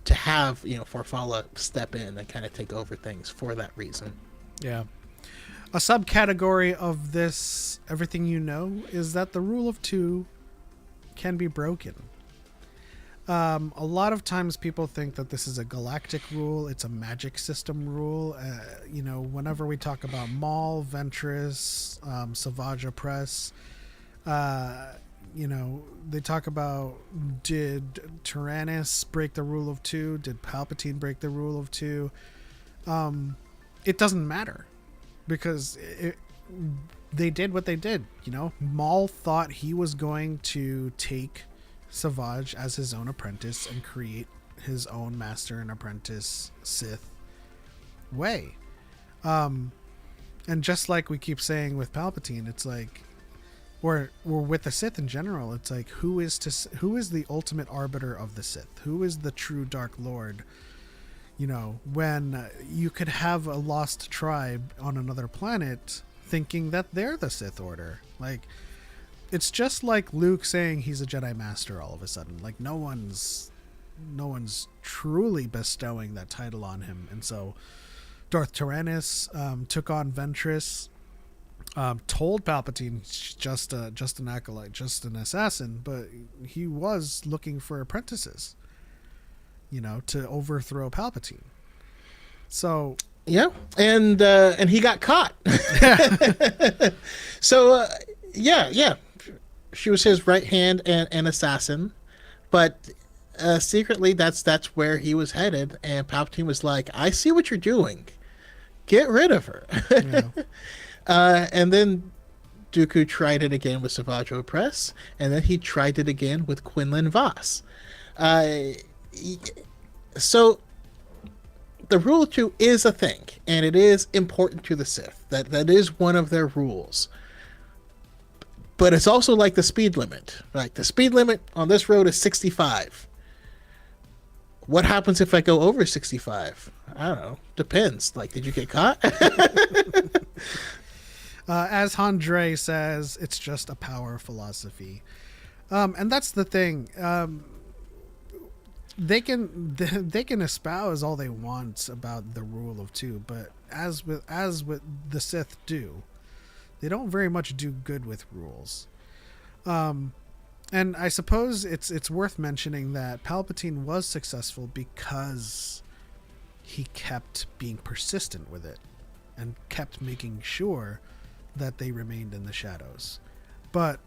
C: to have, Farfalla step in and kind of take over things for that reason.
B: Yeah. A subcategory of this, everything you know, is that the rule of two can be broken. A lot of times people think that this is a galactic rule. It's a magic system rule. Whenever we talk about Maul, Ventress, Savage Opress, they talk about, did Tyrannus break the rule of two? Did Palpatine break the rule of two? It doesn't matter, because they did what they did. Maul thought he was going to take Savage as his own apprentice and create his own master and apprentice Sith way. And just like we keep saying with Palpatine, it's like, or with the Sith in general, it's like, who is the ultimate arbiter of the Sith? Who is the true Dark Lord? When you could have a lost tribe on another planet thinking that they're the Sith Order. Like, it's just like Luke saying he's a Jedi Master all of a sudden. Like, no one's truly bestowing that title on him. And so Darth Tyrannus took on Ventress, told Palpatine he's just an acolyte, just an assassin, but he was looking for apprentices, to overthrow Palpatine. So
C: yeah, and he got caught. So yeah, she was his right hand and assassin, but secretly that's where he was headed. And Palpatine was like, "I see what you're doing. Get rid of her." Yeah. And then Dooku tried it again with Savage Opress, and then he tried it again with Quinlan Vos. So the rule 2 is a thing, and it is important to the Sith. That is one of their rules. But it's also like the speed limit. Like, the speed limit on this road is 65. What happens if I go over 65? I don't know. Depends. Like, did you get caught?
B: As Handre says, it's just a power philosophy. And that's the thing. They can espouse all they want about the rule of two, but as with the Sith do, they don't very much do good with rules. And I suppose it's worth mentioning that Palpatine was successful because he kept being persistent with it and kept making sure that they remained in the shadows. But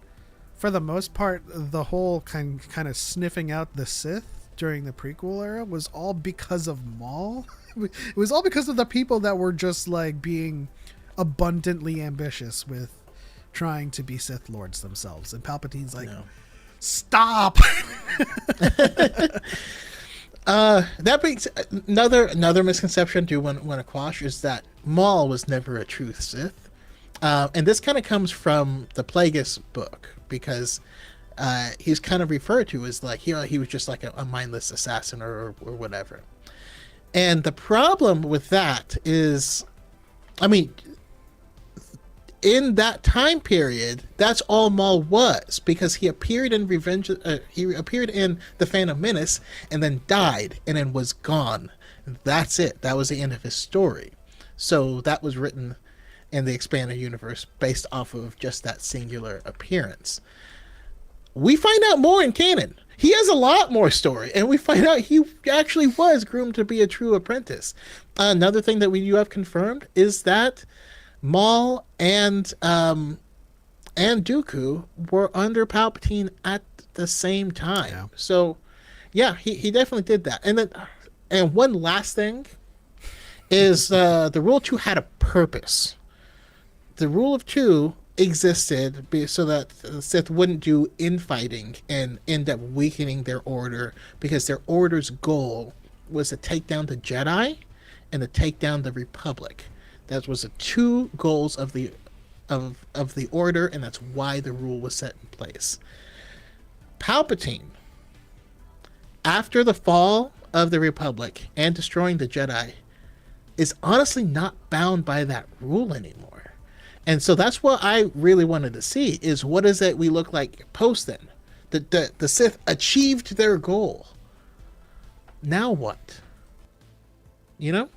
B: for the most part, the whole kind of sniffing out the Sith during the prequel era was all because of Maul. It was all because of the people that were just like being abundantly ambitious with trying to be Sith Lords themselves. And Palpatine's like, no. Stop!
C: That brings another misconception I do want to quash, is that Maul was never a true Sith. And this kind of comes from the Plagueis book, because he's kind of referred to as like, he was just like a mindless assassin or whatever. And the problem with that is, I mean, in that time period, that's all Maul was, because he appeared in he appeared in the Phantom Menace and then died and then was gone. That's it. That was the end of his story. So that was written in the expanded universe based off of just that singular appearance. We find out more in canon. He has a lot more story, and we find out he actually was groomed to be a true apprentice. Another thing that we do have confirmed is that Maul and Dooku were under Palpatine at the same time. Yeah. So, yeah, he definitely did that. And one last thing is the Rule 2 had a purpose. The Rule of 2 existed so that the Sith wouldn't do infighting and end up weakening their order, because their order's goal was to take down the Jedi and to take down the Republic. That was the two goals of the order, and that's why the rule was set in place. Palpatine, after the fall of the Republic and destroying the Jedi, is honestly not bound by that rule anymore. And so that's what I really wanted to see, is what is it we look like post then? The Sith achieved their goal. Now what? You know?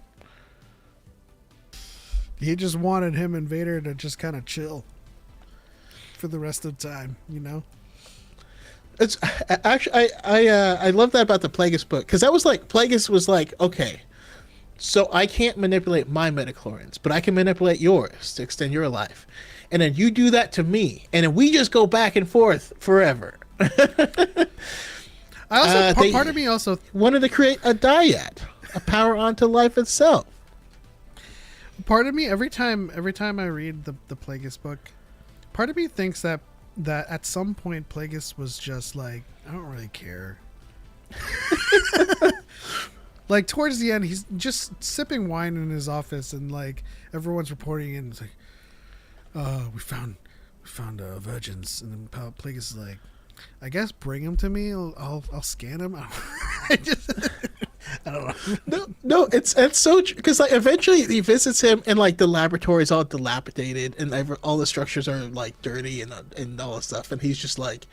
B: He just wanted him and Vader to just kind of chill for the rest of the time, you know?
C: It's actually I love that about the Plagueis book, because that was like, Plagueis was like, okay, so I can't manipulate my midichlorians, but I can manipulate yours to extend your life, and then you do that to me, and then we just go back and forth forever.
B: I also part of me also
C: wanted to create a dyad, a power onto life itself.
B: Part of me every time I read the Plagueis book, part of me thinks that at some point Plagueis was just like, I don't really care. Like towards the end, he's just sipping wine in his office, and like everyone's reporting in. It's like, we found virgins, and then Plagueis is like, I guess bring him to me. I'll scan him. I don't know.
C: No, it's so true, because like eventually he visits him, and like the laboratory is all dilapidated, and all the structures are like dirty and all this stuff, and he's just like,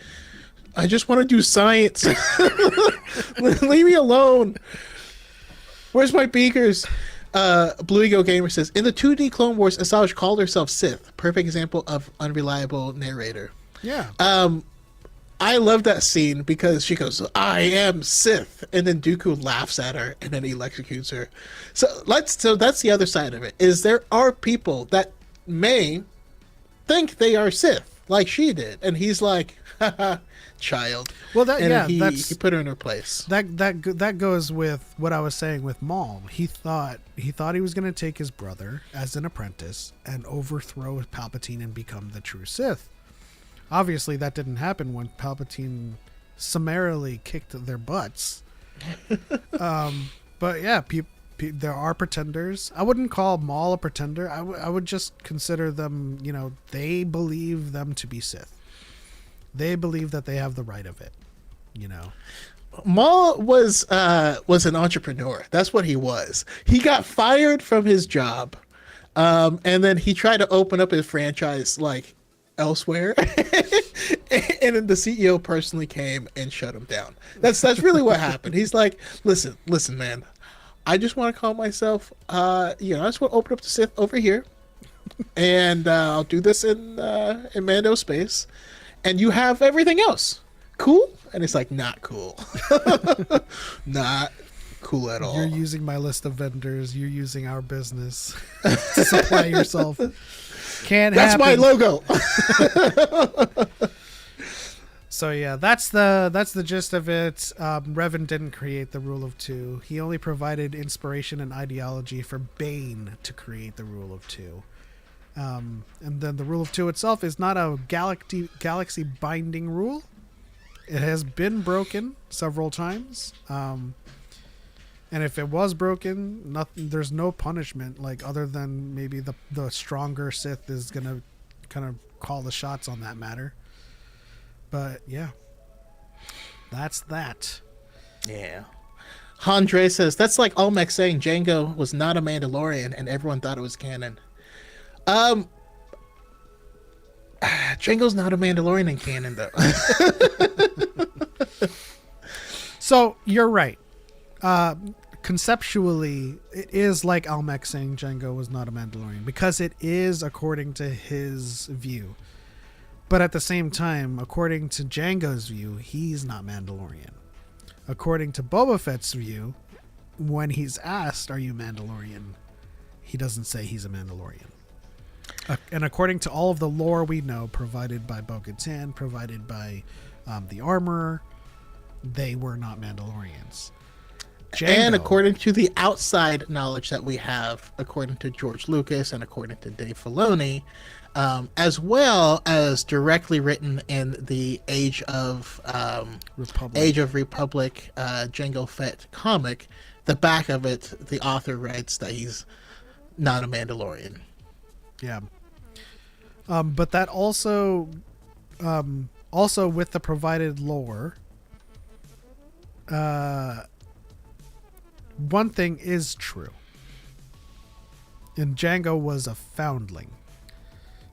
C: I just want to do science. Leave me alone. Where's my beakers? Blue Ego Gamer says, in the 2D Clone Wars, Asajj called herself Sith. Perfect example of unreliable narrator.
B: Yeah.
C: I love that scene because she goes, I am Sith, and then Dooku laughs at her and then he electrocutes her. So that's the other side of it, is there are people that may think they are Sith like she did, and he's like, haha, child. Well, he put her in her place.
B: That goes with what I was saying with Maul. He thought he was going to take his brother as an apprentice and overthrow Palpatine and become the true Sith. Obviously, that didn't happen when Palpatine summarily kicked their butts. But yeah, there are pretenders. I wouldn't call Maul a pretender. I would just consider them, they believe them to be Sith. They believe that they have the right of it,
C: Maul was an entrepreneur. That's what he was. He got fired from his job, and then he tried to open up his franchise like elsewhere, and then the CEO personally came and shut him down. That's really what happened. He's like, listen, man. I just want to call myself, I just want to open up the Sith over here, and I'll do this in Mando space, and you have everything else. Cool? And it's like, not cool. Not cool at all.
B: You're using my list of vendors. You're using our business to supply yourself. That's happen.
C: My logo.
B: So yeah, that's the gist of it. Revan didn't create the Rule of Two. He only provided inspiration and ideology for Bane to create the Rule of Two. And then the Rule of Two itself is not a galaxy binding rule. It has been broken several times. And if it was broken, there's no punishment, like other than maybe the stronger Sith is gonna kind of call the shots on that matter. But yeah, that's that.
C: Yeah. Andre says, that's like Olmec saying Jango was not a Mandalorian and everyone thought it was canon. Jango's not a Mandalorian in canon, though.
B: So you're right. Conceptually, it is like Olmec saying Jango was not a Mandalorian, because it is according to his view. But at the same time, according to Jango's view, he's not Mandalorian. According to Boba Fett's view, when he's asked, are you Mandalorian? He doesn't say he's a Mandalorian. And according to all of the lore we know, provided by Bo-Katan, provided by the Armorer, they were not Mandalorians. Jango,
C: and according to the outside knowledge that we have, according to George Lucas and according to Dave Filoni, as well as directly written in the Age of Republic Jango Fett comic, the back of it, the author writes that he's not a Mandalorian.
B: Yeah. But that also with the provided lore, one thing is true. And Jango was a foundling.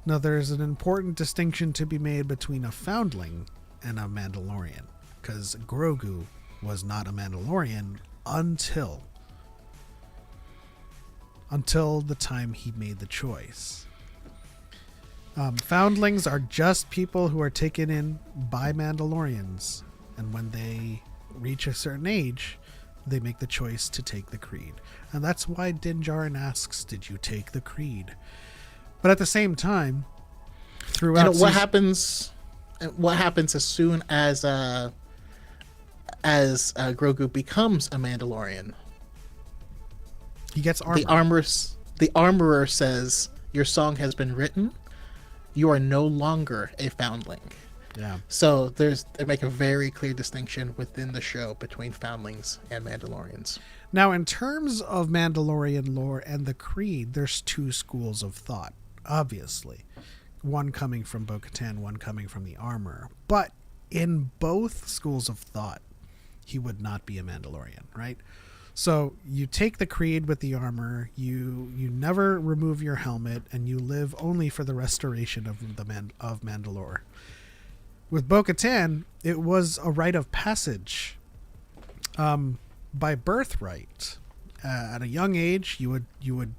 B: Now, there's an important distinction to be made between a foundling and a Mandalorian, because Grogu was not a Mandalorian until the time he made the choice. Foundlings are just people who are taken in by Mandalorians, and when they reach a certain age, they make the choice to take the creed. And that's why Din Djarin asks, did you take the creed? But at the same time, throughout...
C: And what happens as soon as Grogu becomes a Mandalorian?
B: He gets armor.
C: The armorer says, your song has been written. You are no longer a foundling.
B: Yeah.
C: So they make a very clear distinction within the show between foundlings and Mandalorians.
B: Now, in terms of Mandalorian lore and the creed, there's two schools of thought, obviously. One coming from Bo-Katan, one coming from the armor. But in both schools of thought, he would not be a Mandalorian, right? So you take the creed with the armor, you never remove your helmet, and you live only for the restoration of Mandalore. With Bo-Katan, it was a rite of passage. By birthright, at a young age, you would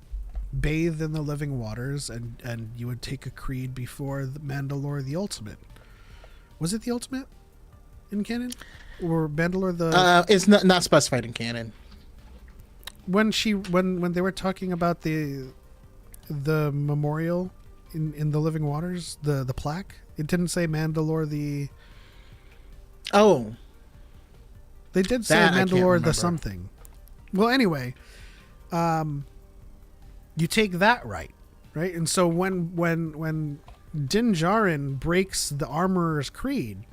B: bathe in the living waters, and you would take a creed before the Mandalore the Ultimate. Was it the Ultimate in canon, or Mandalore the?
C: It's not specified in canon.
B: When they were talking about the memorial in the living waters, the plaque, it didn't say Mandalore the.
C: Oh.
B: They did say Mandalore the something. Well, anyway, you take that right? And so when Din Djarin breaks the Armorer's creed,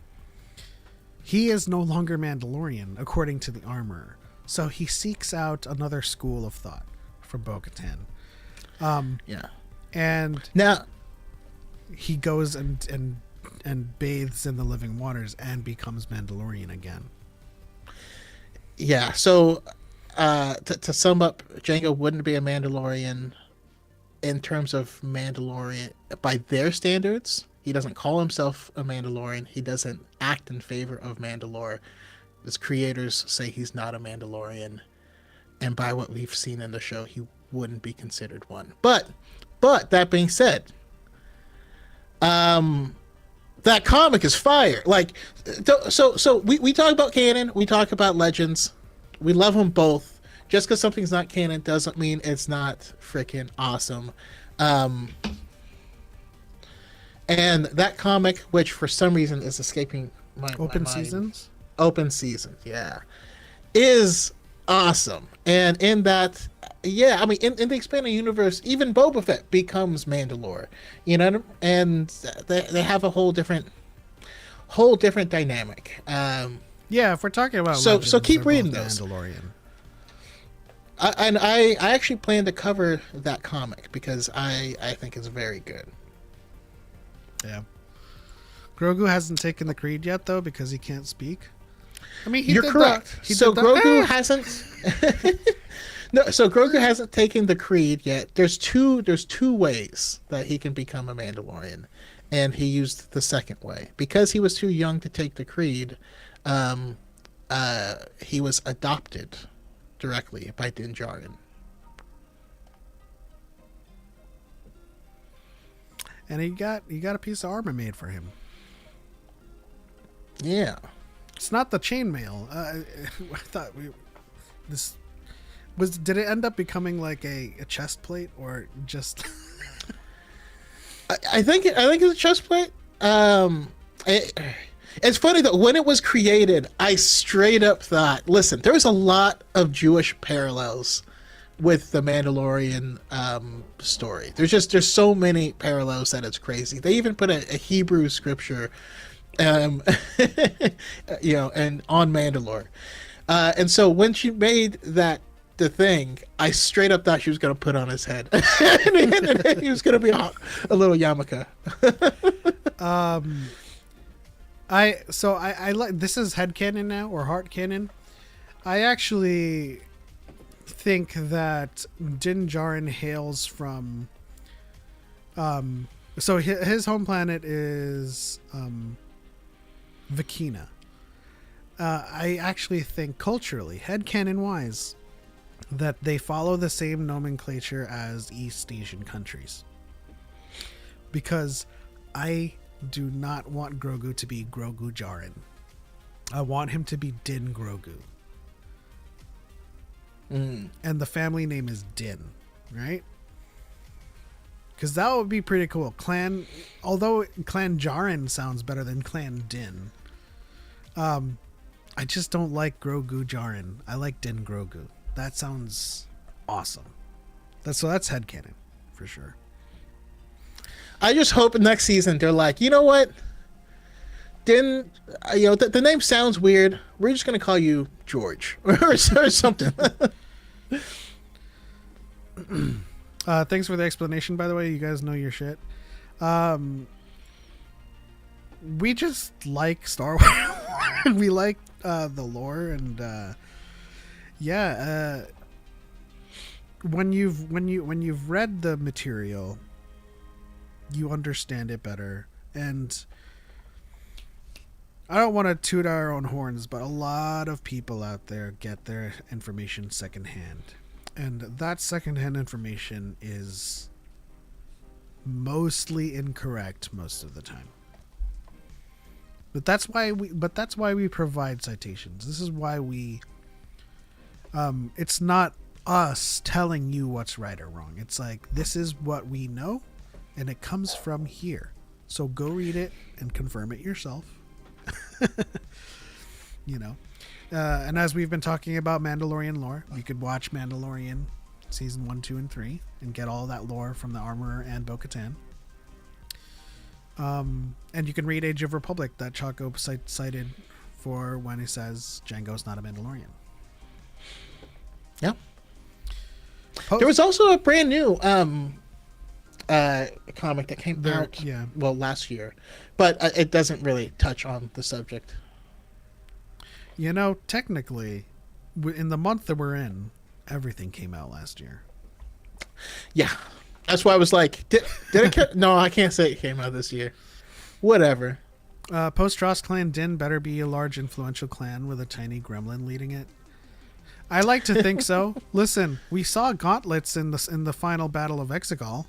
B: he is no longer Mandalorian, according to the Armorer. So he seeks out another school of thought from Bo-Katan.
C: Yeah.
B: And
C: now
B: he goes and bathes in the living waters and becomes Mandalorian again.
C: Yeah, so to sum up, Jango wouldn't be a Mandalorian in terms of Mandalorian by their standards. He doesn't call himself a Mandalorian. He doesn't act in favor of Mandalore. His creators say he's not a Mandalorian, and by what we've seen in the show, he wouldn't be considered one. But that being said, that comic is fire. Like, so we talk about canon, we talk about legends, we love them both. Just because something's not canon doesn't mean it's not freaking awesome. And that comic, which for some reason is escaping my
B: Open
C: mind,
B: Seasons?
C: Open Season, yeah, is awesome. And in that, yeah, I mean, in the expanded universe, even Boba Fett becomes Mandalore, you know, and they have a whole different dynamic.
B: Yeah, if we're talking about
C: so
B: legends,
C: keep
B: they're
C: reading
B: both
C: those.
B: Mandalorian.
C: I actually plan to cover that comic because I think it's very good.
B: Yeah. Grogu hasn't taken the creed yet, though, because he can't speak. I mean,
C: You're correct. So Grogu hasn't. No, so Grogu hasn't taken the creed yet. There's two ways that he can become a Mandalorian, and he used the second way because he was too young to take the creed. He was adopted directly by Din Djarin.
B: And he got a piece of armor made for him.
C: Yeah.
B: It's not the chainmail. I thought did it end up becoming like a chest plate or just?
C: I think it's a chest plate. It's funny that when it was created, I straight up thought, listen, there's a lot of Jewish parallels with the Mandalorian story. There's so many parallels that it's crazy. They even put a Hebrew scripture, and on Mandalore. And so when she made that the thing, I straight up thought she was going to put on his head. and he was going to be a little yarmulke.
B: I like, this is headcanon now, or heart canon. I actually think that Din Djarin hails from so his home planet is Vakina. I actually think culturally, headcanon wise, that they follow the same nomenclature as East Asian countries. Because I do not want Grogu to be Grogu Djarin. I want him to be Din Grogu. And the family name is Din, right? Because that would be pretty cool. Although Clan Djarin sounds better than Clan Din. I just don't like Grogu Djarin. I like Din Grogu. That sounds awesome. That's headcanon for sure.
C: I just hope next season they're like, you know what? Din, the name sounds weird. We're just gonna call you George or something.
B: Thanks for the explanation, by the way. You guys know your shit. We just like Star Wars. We like the lore, and when you've read the material, you understand it better. And I don't want to toot our own horns, but a lot of people out there get their information secondhand. And that secondhand information is mostly incorrect most of the time. But that's why we provide citations. This is why we it's not us telling you what's right or wrong. It's like, this is what we know, and it comes from here. So go read it and confirm it yourself. And as we've been talking about Mandalorian lore, you could watch Mandalorian season 1, 2, and 3 and get all that lore from the Armorer and Bo-Katan. And you can read Age of Republic that Choco cited for when he says Jango's not a Mandalorian.
C: Yeah. There was also a brand new comic that came out last year, but it doesn't really touch on the subject.
B: Technically, in the month that we're in, everything came out last year.
C: Yeah. That's why I was like, did it no, I can't say it came out this year. Whatever.
B: Post-Ross Clan Din better be a large influential clan with a tiny gremlin leading it. I like to think so. Listen, we saw gauntlets in the final battle of Exegol.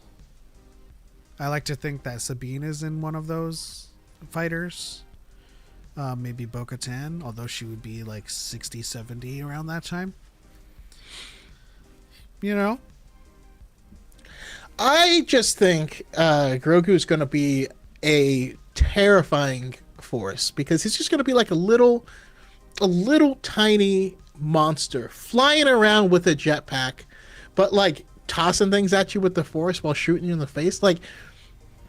B: I like to think that Sabine is in one of those fighters. Maybe Bo-Katan, although she would be like 60, 70 around that time.
C: I just think Grogu is going to be a terrifying force because he's just going to be like a little tiny monster flying around with a jetpack, but like tossing things at you with the force while shooting you in the face. Like,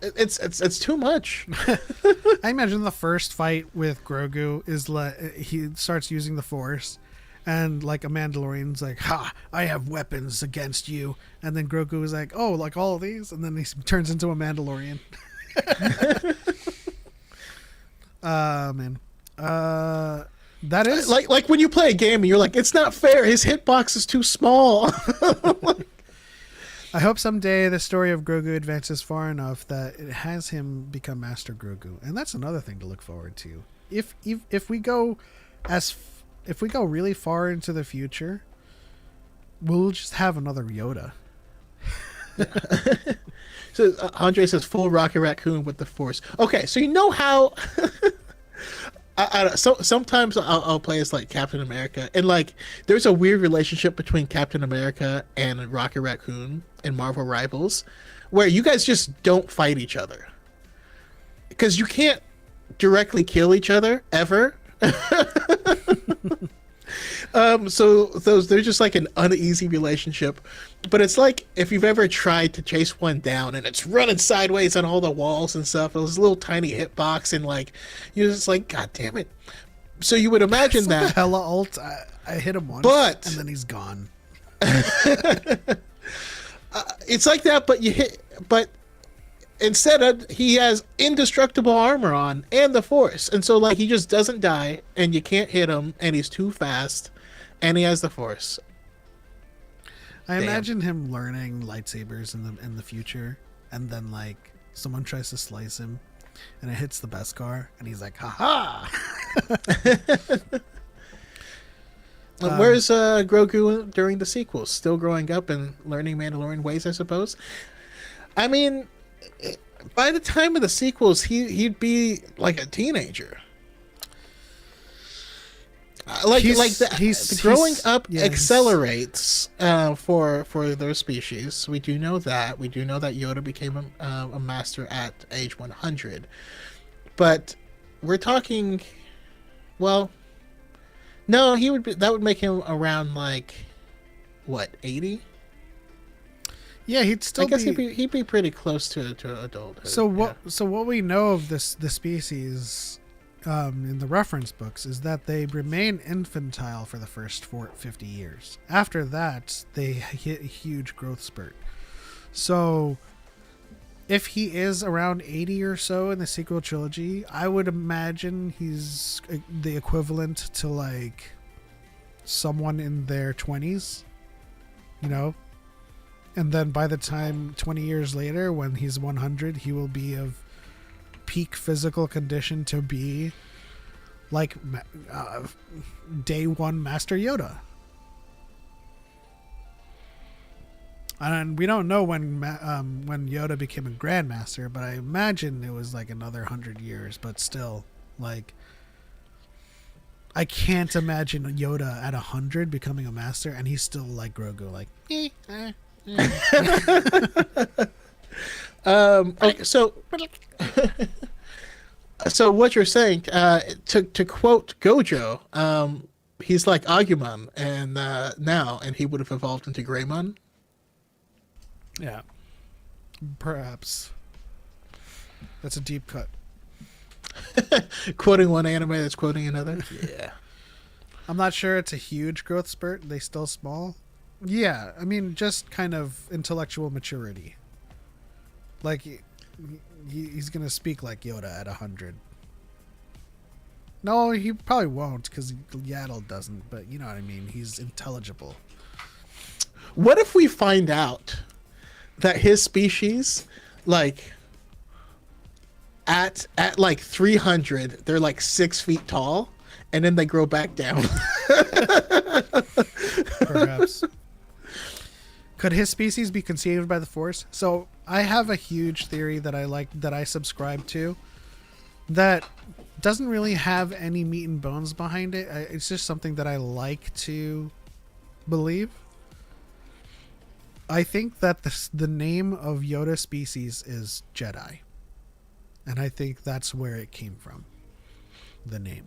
C: it's too much.
B: I imagine the first fight with Grogu is he starts using the force, and like a Mandalorian's like, "Ha! I have weapons against you," and then Grogu is like, "Oh, like all of these," and then he turns into a Mandalorian. Man, that is
C: like when you play a game and you're like, "It's not fair. His hitbox is too small."
B: I hope someday the story of Grogu advances far enough that it has him become Master Grogu, and that's another thing to look forward to. If we go really far into the future, we'll just have another Yoda.
C: So Andre says full Rocket Raccoon with the Force. Okay, so you know how sometimes I'll play as like Captain America, and like there's a weird relationship between Captain America and Rocket Raccoon in Marvel Rivals, where you guys just don't fight each other because you can't directly kill each other ever. So they're just like an uneasy relationship, but it's like if you've ever tried to chase one down and it's running sideways on all the walls and stuff. It was a little tiny hitbox, and like you're just like, God damn it. So you would imagine that
B: like hella ult. I hit him once, and then he's gone.
C: It's like that, but instead he has indestructible armor on and the Force, and so like he just doesn't die, and you can't hit him, and he's too fast, and he has the Force.
B: I imagine him learning lightsabers in the future, and then like someone tries to slice him, and it hits the Beskar, and he's like, "Ha ha!"
C: Where's Grogu during the sequels? Still growing up and learning Mandalorian ways, I suppose. I mean, by the time of the sequels, he'd be like a teenager. The growing up accelerates for their species. We do know that. We do know that Yoda became a master at age 100. But we're talking, well, no, that would make him around like what, 80?
B: Yeah, he'd still.
C: I guess he'd be pretty close to adulthood.
B: So what we know of the species in the reference books is that they remain infantile for the first 50 years. After that, they hit a huge growth spurt. So if he is around 80 or so in the sequel trilogy, I would imagine he's the equivalent to like someone in their 20s, you know? And then by the time 20 years later, when he's 100, he will be of peak physical condition to be like day one Master Yoda. And we don't know when Yoda became a Grandmaster, but I imagine it was like another 100 years. But still, like, I can't imagine Yoda at 100 becoming a Master, and he's still like Grogu, like.
C: Okay, so what you're saying, to quote Gojo, he's like Agumon and he would have evolved into Greymon.
B: Yeah, perhaps. That's a deep cut.
C: Quoting one anime that's quoting another. Yeah.
B: I'm not sure it's a huge growth spurt. They still small. Yeah, I mean, just kind of intellectual maturity. Like, he's going to speak like Yoda at 100. No, he probably won't, because Yaddle doesn't, but you know what I mean. He's intelligible.
C: What if we find out that his species, like, at like 300, they're like 6 feet tall, and then they grow back down?
B: Perhaps. Could his species be conceived by the Force? So I have a huge theory that I subscribe to that doesn't really have any meat and bones behind it. It's just something that I like to believe. I think that the name of Yoda species is Jedi. And I think that's where it came from. The name.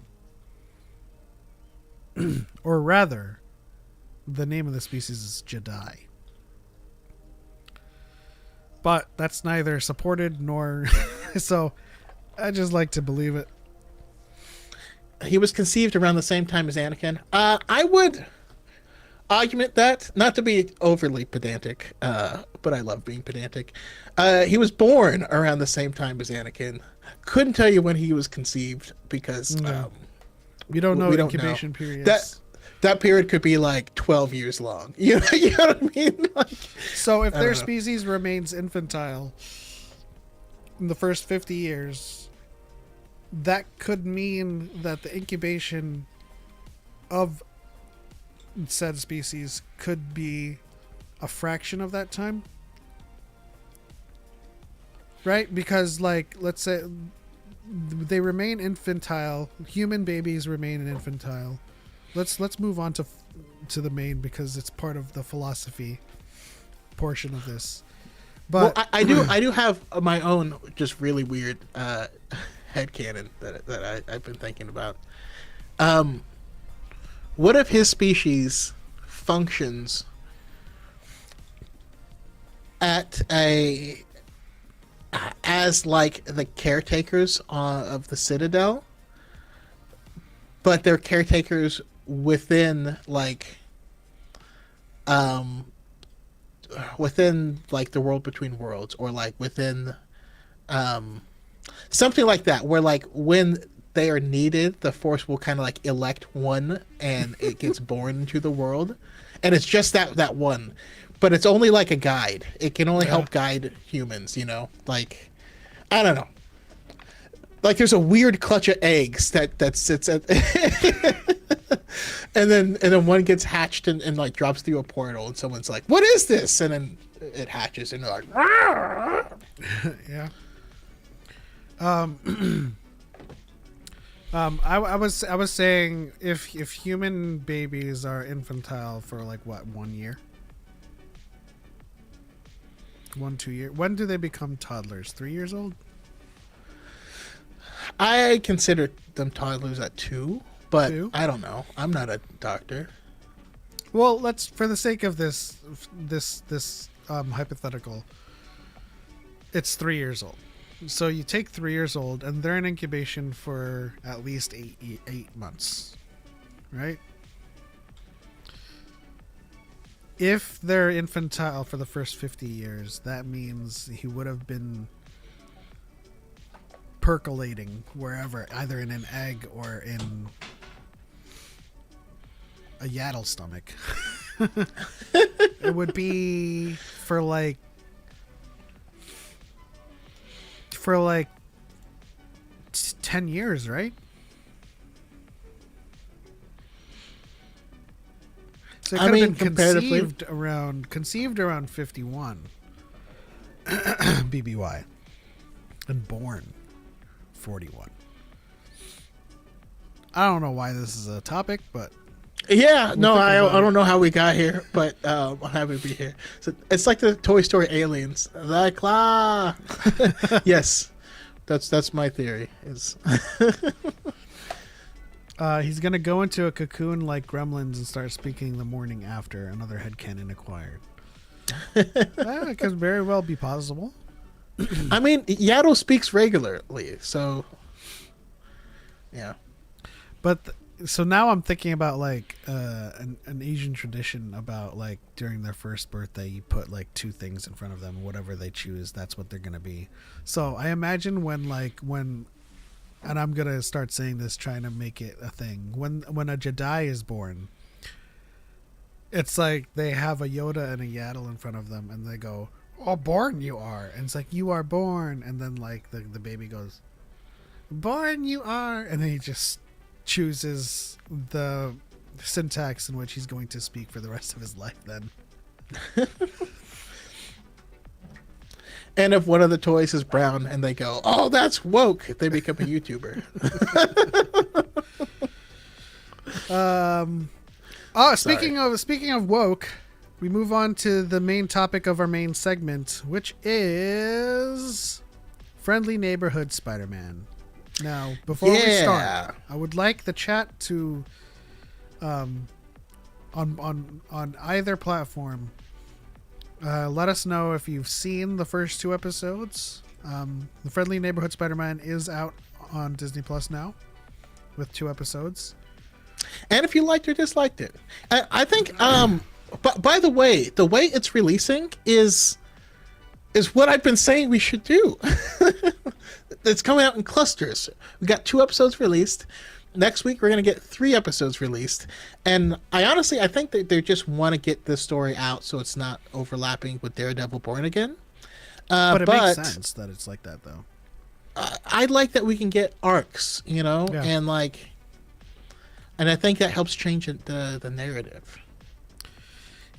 B: Or rather, the name of the species is Jedi. But that's neither supported nor... So, I just like to believe it.
C: He was conceived around the same time as Anakin. I would argument that, not to be overly pedantic, but I love being pedantic. He was born around the same time as Anakin. Couldn't tell you when he was conceived because
B: we don't know
C: we
B: the
C: don't
B: incubation
C: know.
B: periods.
C: That period could be like 12 years long. You know what I mean? Like,
B: so if their species remains infantile in the first 50 years, that could mean that the incubation of said species could be a fraction of that time. Right? Because, like, let's say they remain infantile. Human babies remain infantile. Let's move on to the main, because it's part of the philosophy portion of this. But
C: well, I do have my own just really weird headcanon that I've been thinking about. What if his species functions as like the caretakers of the Citadel, but they're caretakers within like the world between worlds, or like within something like that, where like when they are needed, the Force will kind of like elect one and it gets born into the world, and it's just that one. but it's only like a guide. It can only help guide humans, you know? Like, I don't know. Like, there's a weird clutch of eggs that sits at... and then one gets hatched and like drops through a portal, and someone's like, what is this? And then it hatches, and they're like...
B: Yeah. I was saying if human babies are infantile for like what, 1 year, 2 years, when do they become toddlers? 3 years old?
C: I consider them toddlers at 2, but
B: 2?
C: I don't know. I'm not a doctor.
B: Well, let's, for the sake of this hypothetical, it's 3 years old. So you take 3 years old, and they're in incubation for at least eight months, right? If they're infantile for the first 50 years, that means he would have been percolating wherever, either in an egg or in a yaddle stomach. It would be for like 10 years, right? So it could have been conceived around 51 BBY and born 41. I don't know why this is a topic, but
C: Yeah, no, I don't know how we got here, but I'm happy to be here. So it's like the Toy Story aliens, the claw. Yes, that's my theory. Is
B: he's gonna go into a cocoon like Gremlins and start speaking the morning after. Another headcanon acquired. It could very well be possible.
C: I mean, Yaddle speaks regularly, so yeah.
B: But so now I'm thinking about like an Asian tradition about like during their first birthday you put like 2 things in front of them, whatever they choose, that's what they're gonna be. So I imagine when and I'm gonna start saying this, trying to make it a thing, when a Jedi is born, it's like they have a Yoda and a Yaddle in front of them, and they go, "Oh, born you are," and it's like, "You are born," and then like the baby goes, "Born you are," and then he just chooses the syntax in which he's going to speak for the rest of his life then.
C: And if one of the toys is brown and they go, "Oh, that's woke," they become a YouTuber.
B: Speaking of woke, we move on to the main topic of our main segment, which is Friendly Neighborhood Spider-Man. Now, before we start, I would like the chat to, on either platform, let us know if you've seen the first 2 episodes. The Friendly Neighborhood Spider-Man is out on Disney Plus now, with 2 episodes.
C: And if you liked or disliked it, I think. But by the way it's releasing is what I've been saying we should do. It's coming out in clusters. We got 2 episodes released. Next week we're going to get 3 episodes released. And I think that they just want to get this story out so it's not overlapping with Daredevil Born Again.
B: But it makes sense that it's like that, though.
C: I like that we can get arcs, you know,
B: Yeah.
C: and I think that helps change the narrative.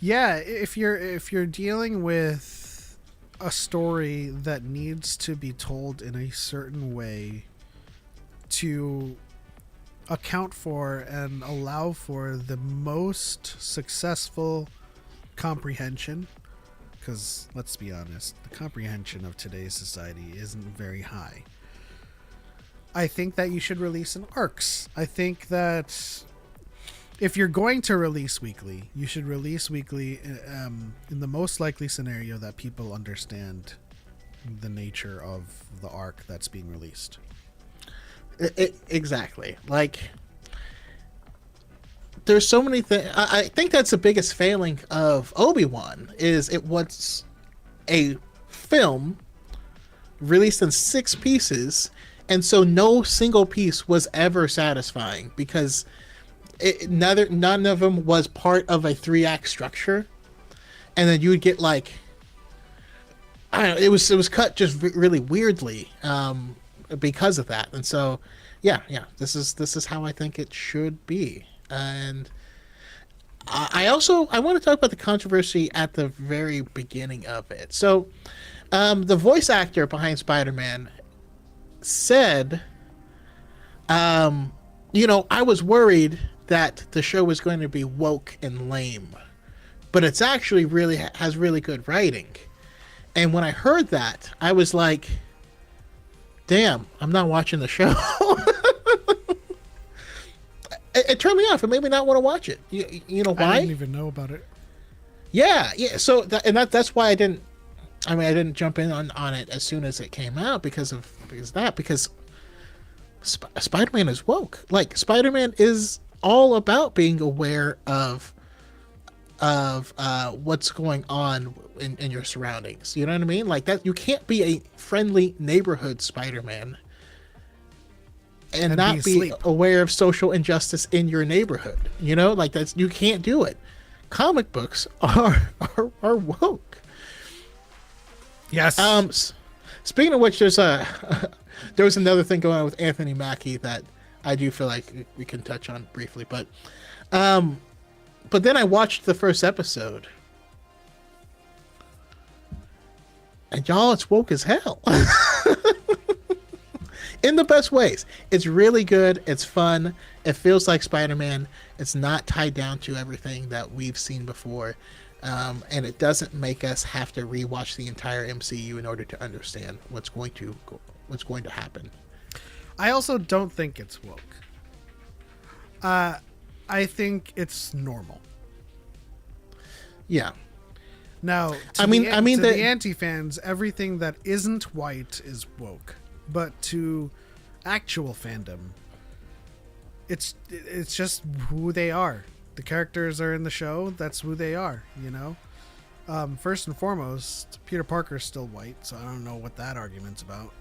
B: Yeah, if you're dealing with a story that needs to be told in a certain way to account for and allow for the most successful comprehension, because let's be honest, the comprehension of today's society isn't very high. I think that you should release in arcs. I think that if you're going to release weekly, you should release weekly in the most likely scenario that people understand the nature of the arc that's being released.
C: Exactly. Like, there's so many things. I think that's the biggest failing of Obi-Wan is it was a film released in 6 pieces, and so no single piece was ever satisfying because none of them was part of a 3-act structure. and then you would get like, I don't know, it was cut just really weirdly because of that. And so yeah, this is how I think it should be. And I want to talk about the controversy at the very beginning of it. So the voice actor behind Spider-Man said, I was worried that the show was going to be woke and lame, but it's actually really has really good writing. And when I heard that, I was like, damn, I'm not watching the show. It turned me off. It made me not want to watch it. You know why?
B: I didn't even know about it.
C: Yeah. So that's why I didn't jump in on it as soon as it came out because Spider-Man is woke. Like, Spider-Man is all about being aware of what's going on in your surroundings. You know what I mean? Like, that you can't be a friendly neighborhood Spider-Man and not be aware of social injustice in your neighborhood. You know, like, you can't do it. Comic books are woke.
B: Yes.
C: Speaking of which, there was another thing going on with Anthony Mackie that I do feel like we can touch on briefly, but then I watched the first episode, and y'all, it's woke as hell. In the best ways. It's really good. It's fun. It feels like Spider-Man. It's not tied down to everything that we've seen before. And it doesn't make us have to rewatch the entire MCU in order to understand what's going to happen.
B: I also don't think it's woke. I think it's normal.
C: Yeah.
B: Now, to the anti-fans, everything that isn't white is woke. But to actual fandom, it's just who they are. The characters are in the show. That's who they are, you know? First and foremost, Peter Parker's still white, so I don't know what that argument's about.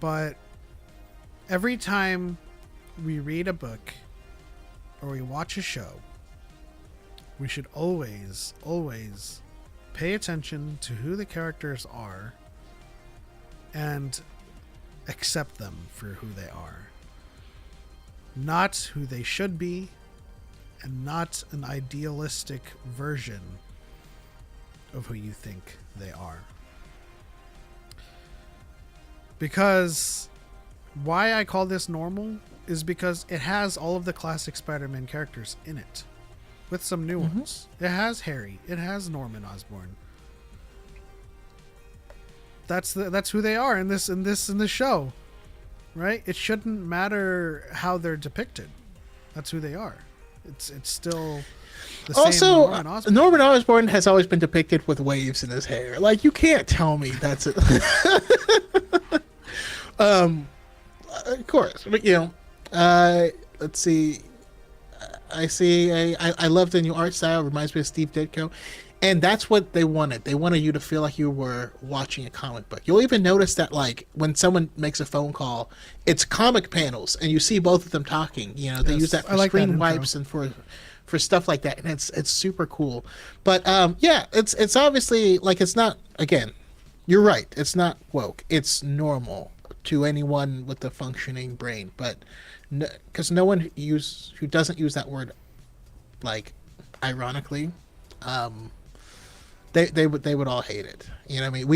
B: But every time we read a book or we watch a show, we should always pay attention to who the characters are and accept them for who they are. Not who they should be, and not an idealistic version of who you think they are. Because why I call this normal is because it has all of the classic Spider-Man characters in it, with some new ones. It has Harry. It has Norman Osborn. That's who they are in this show, right? It shouldn't matter how they're depicted. That's who they are. It's still the same.
C: Also,
B: Norman Osborn.
C: Norman Osborn has always been depicted with waves in his hair. Like, you can't tell me that's it. Of course, but let's see. I love the new art style. Reminds me of Steve Ditko. And that's what they wanted. They wanted you to feel like you were watching a comic book. You'll even notice that, like, when someone makes a phone call, it's comic panels, and you see both of them talking. You know, they use that for screen wipes and for stuff like that, and it's super cool. But it's obviously, like, it's not, again, you're right. It's not woke. It's normal to anyone with a functioning brain, but because no one who doesn't use that word, like, ironically, they would all hate it. You know what I mean?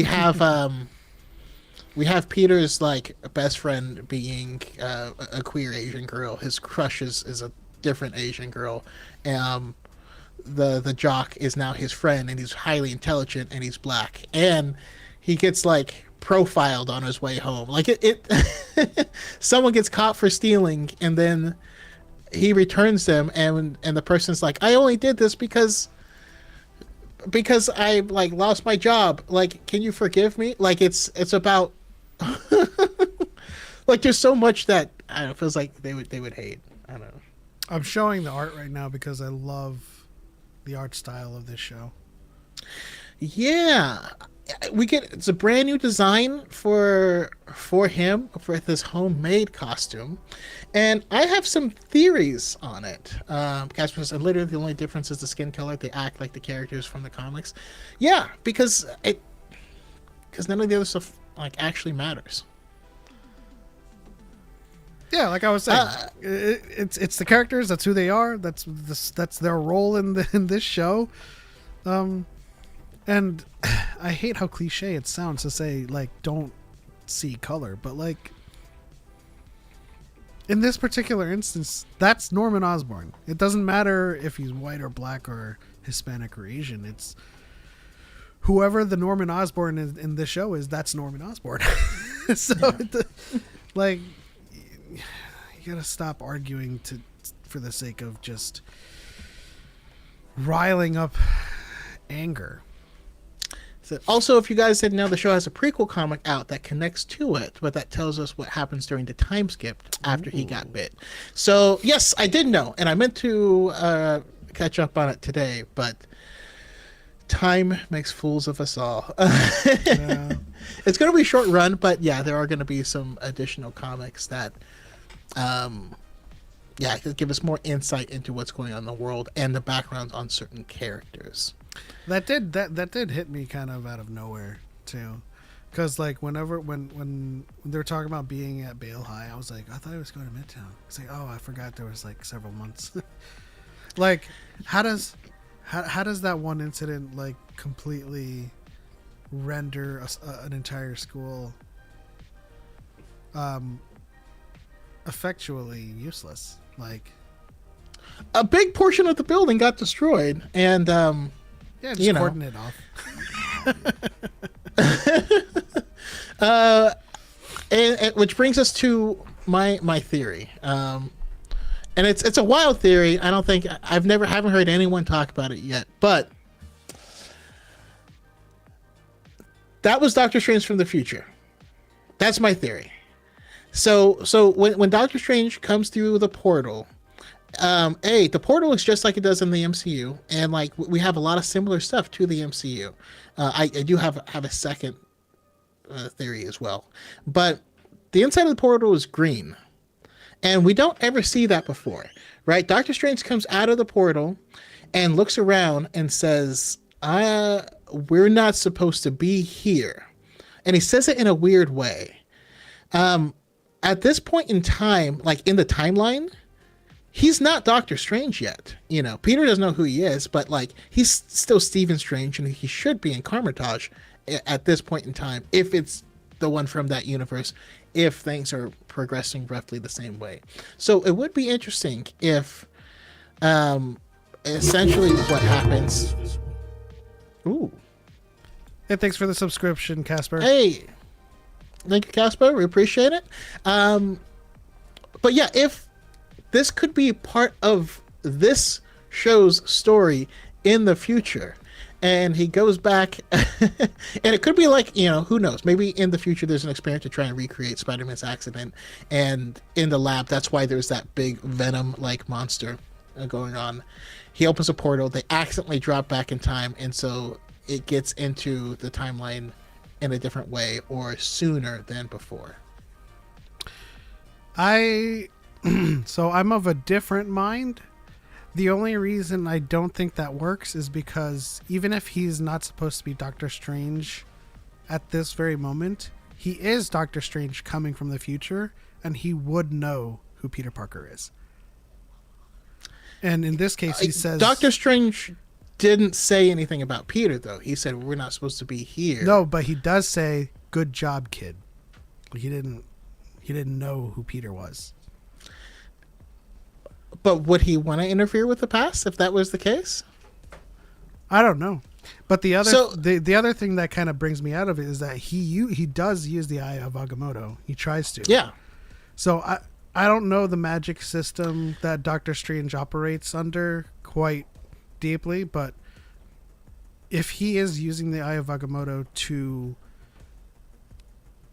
C: We have Peter's, like, best friend being a queer Asian girl. His crush is a different Asian girl. The jock is now his friend, and he's highly intelligent, and he's black, and he gets, like, profiled on his way home. Like, it someone gets caught for stealing, and then he returns them, and the person's like, I only did this because I, like, lost my job. Like, can you forgive me? Like, it's about like, there's so much that I don't know, feels like they would hate. I don't know.
B: I'm showing the art right now because I love the art style of this show.
C: Yeah, it's a brand new design for him for this homemade costume, and I have some theories on it. Casper says literally the only difference is the skin color. They act like the characters from the comics. Yeah, because none of the other stuff like actually matters.
B: Yeah, like I was saying, it's the characters. That's who they are. That's their role in this show. And I hate how cliche it sounds to say like don't see color, but like in this particular instance, that's Norman Osborn. It doesn't matter if he's white or black or Hispanic or Asian. It's whoever the Norman Osborn in this show is. That's Norman Osborn. So like. You gotta stop arguing for the sake of just riling up anger.
C: So also, if you guys didn't know, the show has a prequel comic out that connects to it, but that tells us what happens during the time skip after he got bit. So yes, I did know, and I meant to catch up on it today, but time makes fools of us all. Yeah. It's going to be a short run, but yeah, there are going to be some additional comics that could give us more insight into what's going on in the world and the backgrounds on certain characters.
B: That did hit me kind of out of nowhere too, because like when they were talking about being at Bale High, I was like, I thought I was going to Midtown. It's like, oh, I forgot there was like several months. Like, how does that one incident like completely render an entire school effectually useless? Like,
C: a big portion of the building got destroyed, and
B: just cordon it
C: off. And which brings us to my theory, and it's a wild theory. I don't think haven't heard anyone talk about it yet, but that was Doctor Strange from the future. That's my theory. So when Doctor Strange comes through the portal, the portal looks just like it does in the MCU, and like we have a lot of similar stuff to the MCU. I do have a second theory as well, but the inside of the portal is green, and we don't ever see that before, right? Doctor Strange comes out of the portal and looks around and says, "We're not supposed to be here," and he says it in a weird way. At this point in time, like in the timeline, he's not Doctor Strange yet. You know, Peter doesn't know who he is, but like he's still Stephen Strange, and he should be in Carmitage at this point in time, if it's the one from that universe, if things are progressing roughly the same way. So it would be interesting if essentially what happens. Ooh.
B: Hey, thanks for the subscription, Casper.
C: Hey. Thank you, Casper. We appreciate it. But yeah, if this could be part of this show's story in the future, and he goes back, and it could be like, who knows? Maybe in the future there's an experiment to try and recreate Spider-Man's accident, and in the lab, that's why there's that big Venom-like monster going on. He opens a portal, they accidentally drop back in time, and so it gets into the timeline in a different way or sooner than before.
B: So I'm of a different mind. The only reason I don't think that works is because even if he's not supposed to be Doctor Strange at this very moment, he is Doctor Strange coming from the future, and he would know who Peter Parker is. And in this case, he says...
C: Doctor Strange didn't say anything about Peter, though. He said, we're not supposed to be here.
B: No, but he does say, good job, kid. He didn't know who Peter was.
C: But would he want to interfere with the past if that was the case?
B: I don't know. But the other thing that kind of brings me out of it is that he does use the Eye of Agamotto. He tries to.
C: Yeah.
B: So I don't know the magic system that Doctor Strange operates under quite deeply, but if he is using the Eye of Agamotto to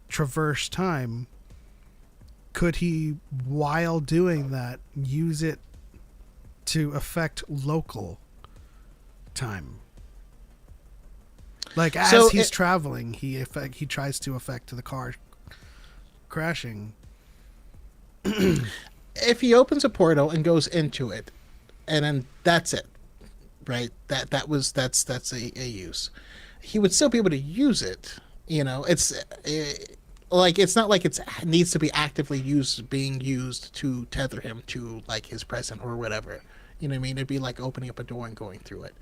B: traverse time, could he, while doing that, use it to affect local time? Like as
C: So
B: he's traveling, he tries to affect the car crashing.
C: If he opens a portal and goes into it, and then that's it, right? That's a use. He would still be able to use it. You know, it's not like it needs to be actively being used to tether him to like his present or whatever. You know what I mean? It'd be like opening up a door and going through it.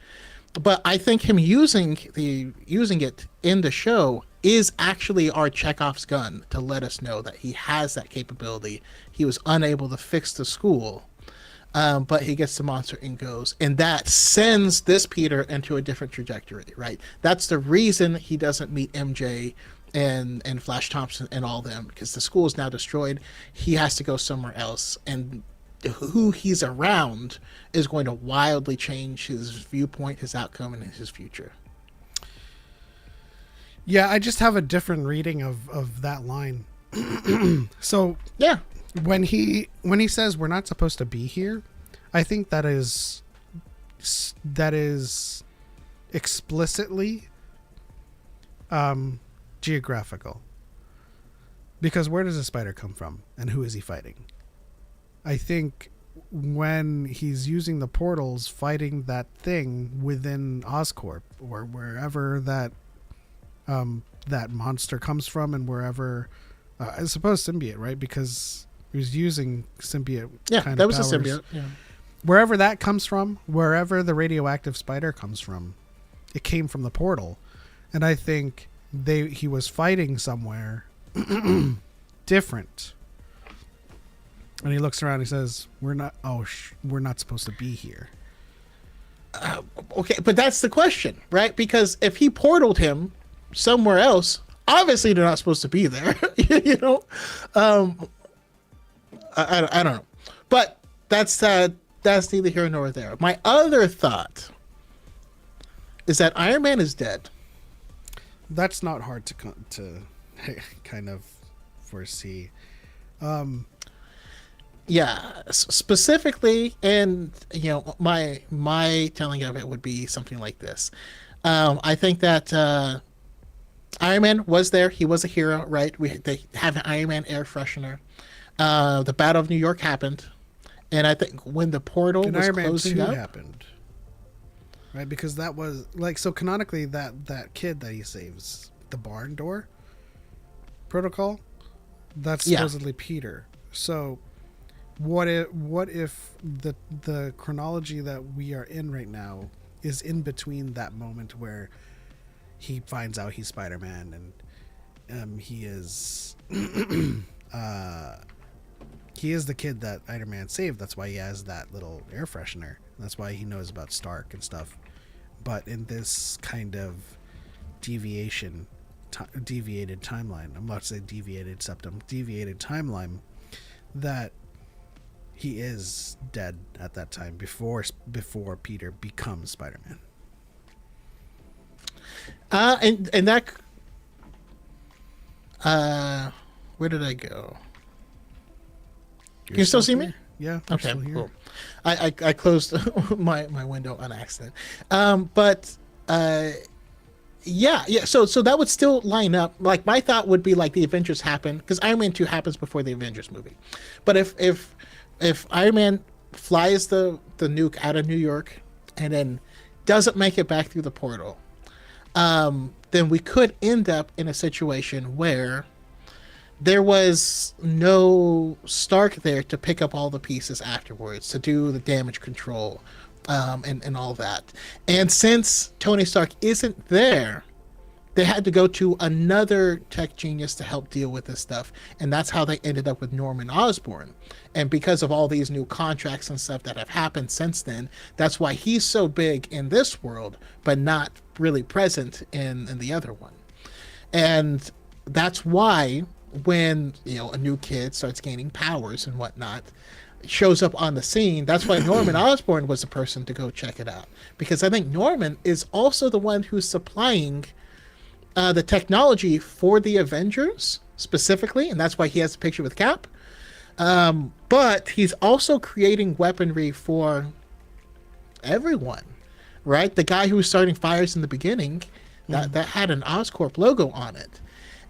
C: But I think him using it in the show is actually our Chekhov's gun to let us know that he has that capability. He was unable to fix the school, but he gets the monster and goes, and that sends this Peter into a different trajectory, right? That's the reason he doesn't meet MJ and Flash Thompson and all them, because the school is now destroyed. He has to go somewhere else, and who he's around is going to wildly change his viewpoint, his outcome, and his future.
B: Yeah, I just have a different reading of that line. So
C: Yeah,
B: when he says we're not supposed to be here, I think that is explicitly geographical. Because where does the spider come from, and who is he fighting? I think when he's using the portals fighting that thing within Oscorp or wherever that monster comes from, and wherever I suppose symbiote, right? Because he was using symbiote.
C: yeah,
B: kind
C: that
B: of
C: was
B: powers.
C: a symbiote. Yeah.
B: Wherever that comes from, wherever the radioactive spider comes from, it came from the portal, and I think he was fighting somewhere different. And he looks around and he says, we're not supposed to be here.
C: Okay, but that's the question, right? Because if he portaled him somewhere else, obviously they're not supposed to be there. You know, I don't know, but that's neither here nor there. My other thought is that Iron Man is dead.
B: That's not hard to kind of foresee.
C: Yeah, specifically, and you know, my telling of it would be something like this. I think that Iron Man was there. He was a hero, right? They have an Iron Man air freshener. The Battle of New York happened, and I think when the portal was
B: Iron Man
C: closing
B: 2
C: up,
B: happened, right? Because that was like, so canonically that kid that he saves, the barn door protocol, that's supposedly Peter. So what if the chronology that we are in right now is in between that moment where he finds out he's Spider-Man, and he is he is the kid that Iron Man saved. That's why he has that little air freshener. That's why he knows about Stark and stuff. But in this kind of deviated timeline, I'm about to say deviated septum, deviated timeline, that he is dead at that time before Peter becomes Spider-Man.
C: and that where did I go? Can you still see me?
B: Yeah. I'm
C: Okay,
B: still here.
C: cool. I closed my window on accident. But yeah. So that would still line up. Like, my thought would be like the Avengers happen, because Iron Man 2 happens before the Avengers movie. But if Iron Man flies the nuke out of New York and then doesn't make it back through the portal, then we could end up in a situation where there was no Stark there to pick up all the pieces afterwards, to do the damage control, and all that. And since Tony Stark isn't there, they had to go to another tech genius to help deal with this stuff. And that's how they ended up with Norman Osborn. And because of all these new contracts and stuff that have happened since then, that's why he's so big in this world, but not really present in the other one. And that's why when, you know, a new kid starts gaining powers and whatnot, shows up on the scene, that's why Norman Osborn was the person to go check it out. Because I think Norman is also the one who's supplying the technology for the Avengers specifically, and that's why he has a picture with Cap. But he's also creating weaponry for everyone, right? The guy who was starting fires in the beginning, that had an Oscorp logo on it,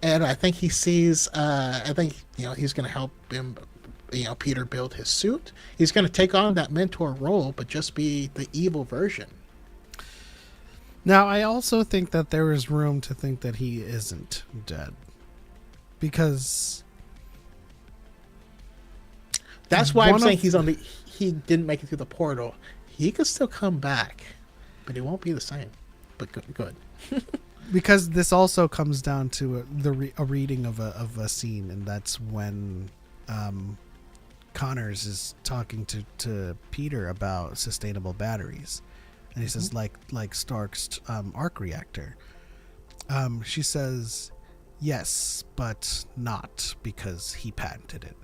C: and I think he sees. I think he's going to help him. Peter build his suit. He's going to take on that mentor role, but just be the evil version.
B: Now, I also think that there is room to think that he isn't dead, because
C: that's why I'm saying he didn't make it through the portal. He could still come back, but it won't be the same. But good.
B: Because this also comes down to a reading of a scene, and that's when Connors is talking to Peter about sustainable batteries, and he says like Stark's arc reactor. She says yes, but not, because he patented it.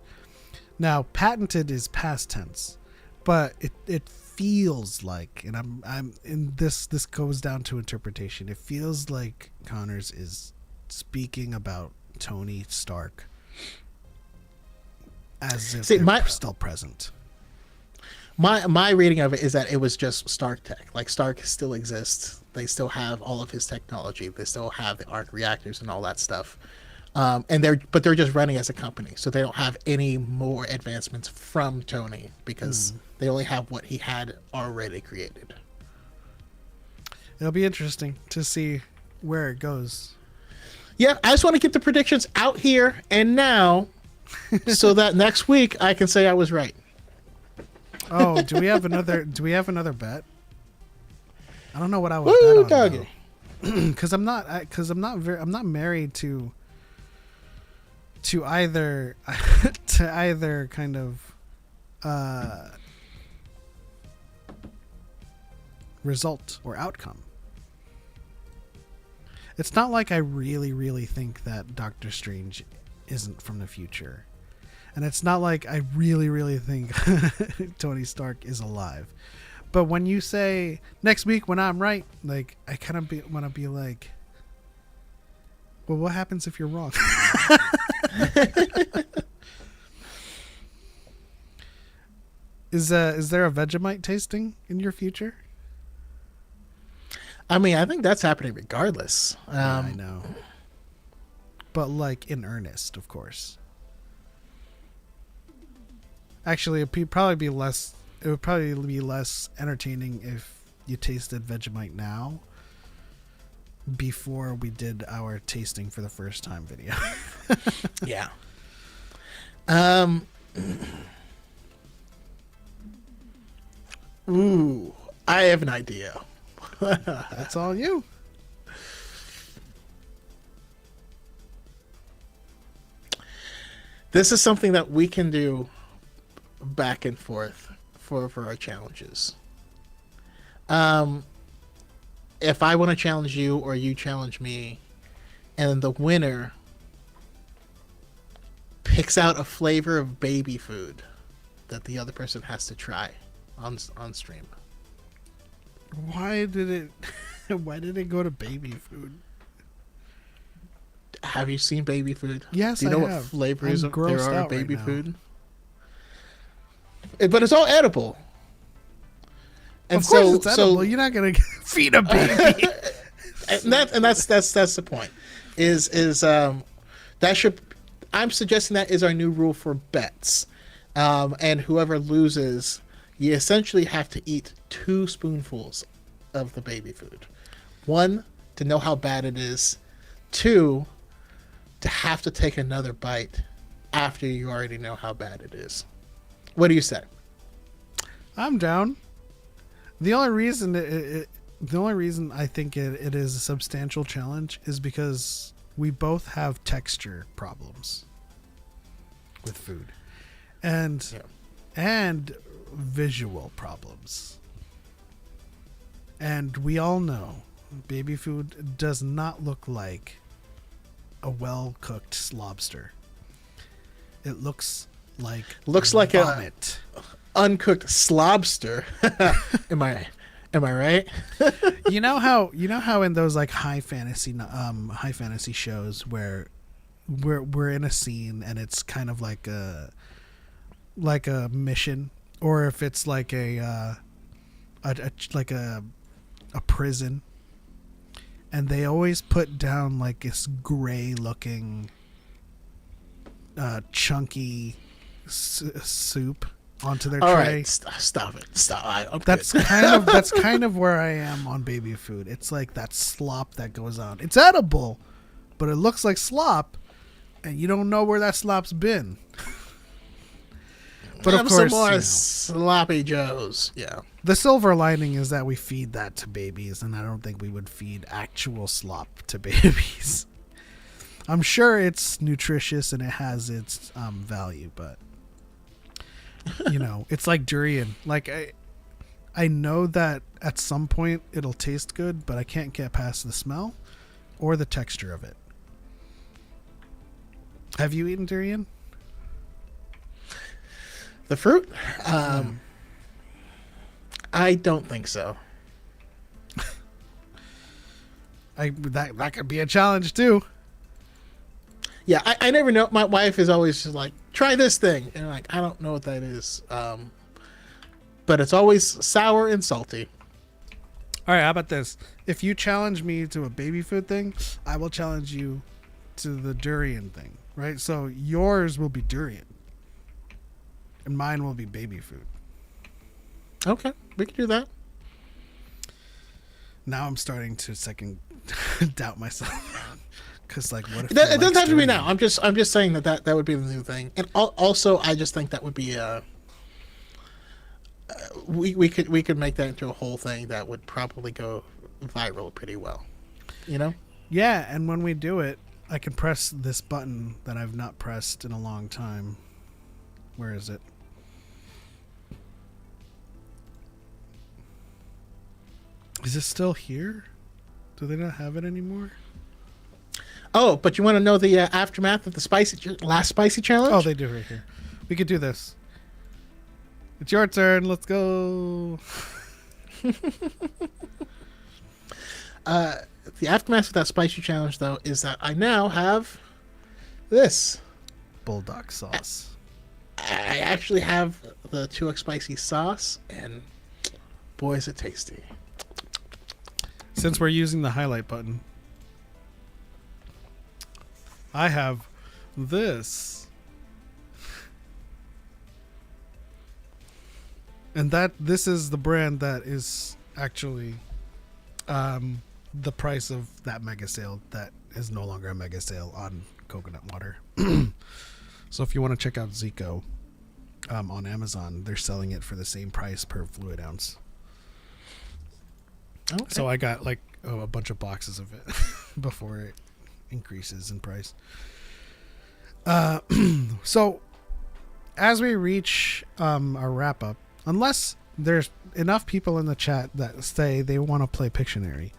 B: Now, patented is past tense, but it feels like, and I'm in this goes down to interpretation. It feels like Connors is speaking about Tony Stark as if they're still present.
C: My reading of it is that it was just Stark tech. Like, Stark still exists. They still have all of his technology. They still have the arc reactors and all that stuff. And they're just running as a company, so they don't have any more advancements from Tony, because they only have what he had already created.
B: It'll be interesting to see where it goes.
C: Yeah, I just want to get the predictions out here and now, so that next week I can say I was right.
B: Oh, do we have another bet? I don't know what I would bet on, because I'm not married to either kind of result or outcome. It's not like I really think that Doctor Strange isn't from the future, and it's not like I really think Tony Stark is alive. But when you say next week when I'm right, like, I kind of want to be like, well, what happens if you're wrong? Is there a Vegemite tasting in your future?
C: I mean, I think that's happening regardless.
B: Yeah, I know, but like in earnest, of course. Actually, it would probably be less entertaining if you tasted Vegemite now, before we did our tasting for the first time video.
C: Yeah. Ooh, I have an idea.
B: That's all you.
C: This is something that we can do back and forth for our challenges. If I want to challenge you or you challenge me, and the winner picks out a flavor of baby food that the other person has to try on stream.
B: Why did it go to baby food?
C: Have you seen baby food?
B: Yes,
C: Do you know
B: I have.
C: what flavors
B: I'm
C: there
B: grossed
C: are of
B: out
C: baby
B: right now.
C: food? But it's all edible. And
B: of course,
C: so,
B: it's edible. You're not gonna feed a baby.
C: and that's the point. Is that should, I'm suggesting that is our new rule for bets, and whoever loses, you essentially have to eat 2 spoonfuls of the baby food. 1, to know how bad it is. 2, to have to take another bite after you already know how bad it is. What do you say?
B: I'm down. The only reason I think it is a substantial challenge is because we both have texture problems with food, and visual problems, and we all know baby food does not look like a well-cooked lobster. It looks like vomit.
C: A uncooked slobster. Am I right?
B: you know how in those like high fantasy shows where we're in a scene and it's kind of like a mission, or if it's like a prison, and they always put down like this gray looking chunky soup onto their
C: All
B: tray.
C: right, stop it. Stop. I'm
B: That's
C: good.
B: that's kind of where I am on baby food. It's like that slop that goes on. It's edible, but it looks like slop, and you don't know where that slop's been. But of
C: Have
B: course,
C: some more
B: you know,
C: sloppy joes. Yeah.
B: the silver lining is that we feed that to babies, and I don't think we would feed actual slop to babies. I'm sure it's nutritious and it has its value, but you know, it's like durian. Like I know that at some point it'll taste good, but I can't get past the smell or the texture of it. Have you eaten durian?
C: The fruit? I don't think so.
B: That could be a challenge too.
C: Yeah, I never know. My wife is always just like, try this thing. And I'm like, I don't know what that is. But it's always sour and salty.
B: All right, how about this? If you challenge me to a baby food thing, I will challenge you to the durian thing, right? So yours will be durian, and mine will be baby food.
C: Okay, we can do that.
B: Now I'm starting to second doubt myself. Because like, what if
C: It doesn't have to be now. I'm just saying that would be the new thing. And also, I just think that would be we could make that into a whole thing that would probably go viral pretty well. You know?
B: Yeah, and when we do it, I can press this button that I've not pressed in a long time. Where is it? Is it still here? Do they not have it anymore?
C: Oh, but you want to know the aftermath of the last spicy challenge?
B: Oh, they do right here. We could do this. It's your turn. Let's go.
C: The aftermath of that spicy challenge, though, is that I now have this.
B: Bulldog sauce.
C: I actually have the 2X spicy sauce, and boy, is it tasty.
B: Since we're using the highlight button, I have this. And this is the brand that is actually the price of that mega sale that is no longer a mega sale on coconut water. So if you want to check out Zico on Amazon, they're selling it for the same price per fluid ounce.
C: Okay.
B: So I got like a bunch of boxes of it before it increases in price. So as we reach our wrap up, unless there's enough people in the chat that say they want to play Pictionary,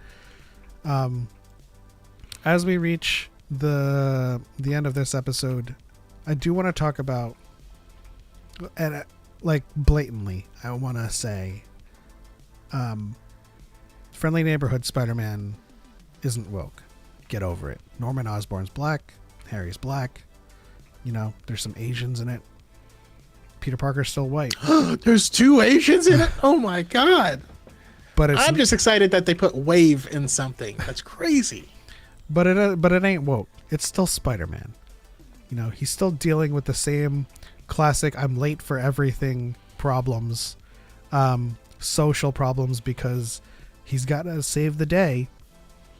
B: as we reach the end of this episode, I do want to talk about, and like blatantly, I want to say, Friendly Neighborhood Spider-Man isn't woke. Get over it. Norman Osborn's black. Harry's black. You know, there's some Asians in it. Peter Parker's still white.
C: There's 2 Asians in it? Oh my god.
B: But
C: I'm just excited that they put wave in something. That's crazy.
B: But it ain't woke. It's still Spider-Man. You know, he's still dealing with the same classic I'm late for everything problems, social problems, because he's got to save the day,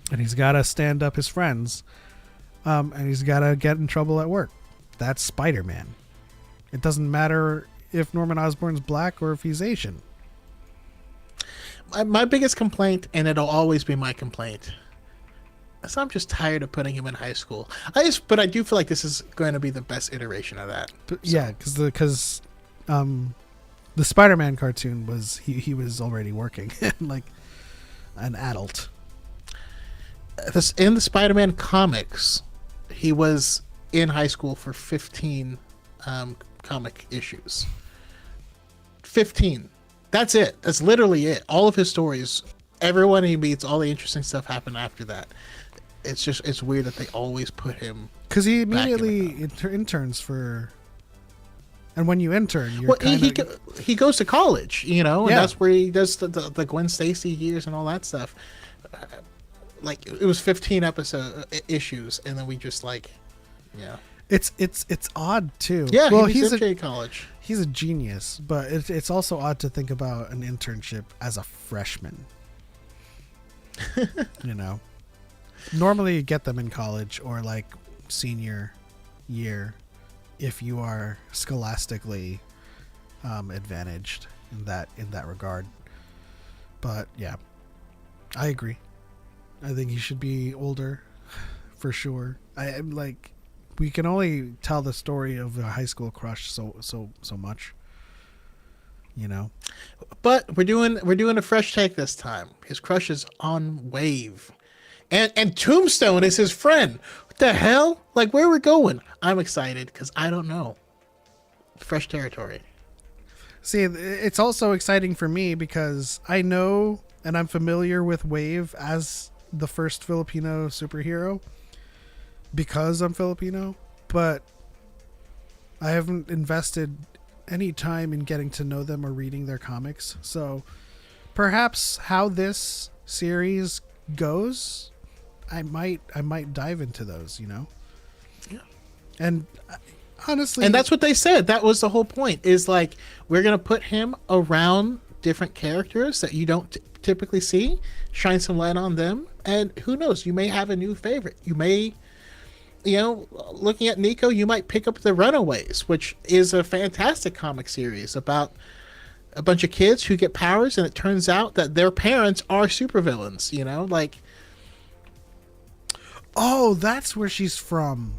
B: and he's got to stand up his friends, and he's got to get in trouble at work. That's Spider-Man. It doesn't matter if Norman Osborn's black or if he's Asian.
C: My biggest complaint, and it'll always be my complaint, is I'm just tired of putting him in high school. But I do feel like this is going to be the best iteration of that.
B: So. Yeah, because the Spider-Man cartoon was he was already working like an adult.
C: In the Spider-Man comics, he was in high school for 15 comic issues. 15. That's it. That's literally it. All of his stories, everyone he meets, all the interesting stuff happened after that. It's weird that they always put him,
B: because he immediately interns for, and when you intern, you're
C: he goes to college, you know, and
B: Yeah.
C: that's where he does the Gwen Stacy years and all that stuff. like it was 15 issues, and then we just like, yeah.
B: It's odd too.
C: Yeah,
B: well,
C: he's MJ college.
B: He's a genius, but it's also odd to think about an internship as a freshman. You know, normally you get them in college or like senior year if you are scholastically advantaged in that regard. But yeah, I agree. I think he should be older for sure. I'm like, we can only tell the story of a high school crush so much, you know.
C: But we're doing a fresh take this time. His crush is on Wave, and Tombstone is his friend. What the hell? Like, where we're going? I'm excited because I don't know. Fresh territory.
B: See, it's also exciting for me because I know and I'm familiar with Wave as the first Filipino superhero because I'm Filipino, but I haven't invested any time in getting to know them or reading their comics. So perhaps how this series goes, I might dive into those, you know?
C: Yeah.
B: And honestly,
C: and that's what they said. That was the whole point, is like, we're going to put him around different characters that you don't typically see, shine some light on them, and who knows, you may have a new favorite. You may, you know, looking at Nico, you might pick up The Runaways, which is a fantastic comic series about a bunch of kids who get powers, and it turns out that their parents are supervillains, you know, like.
B: Oh, that's where she's from.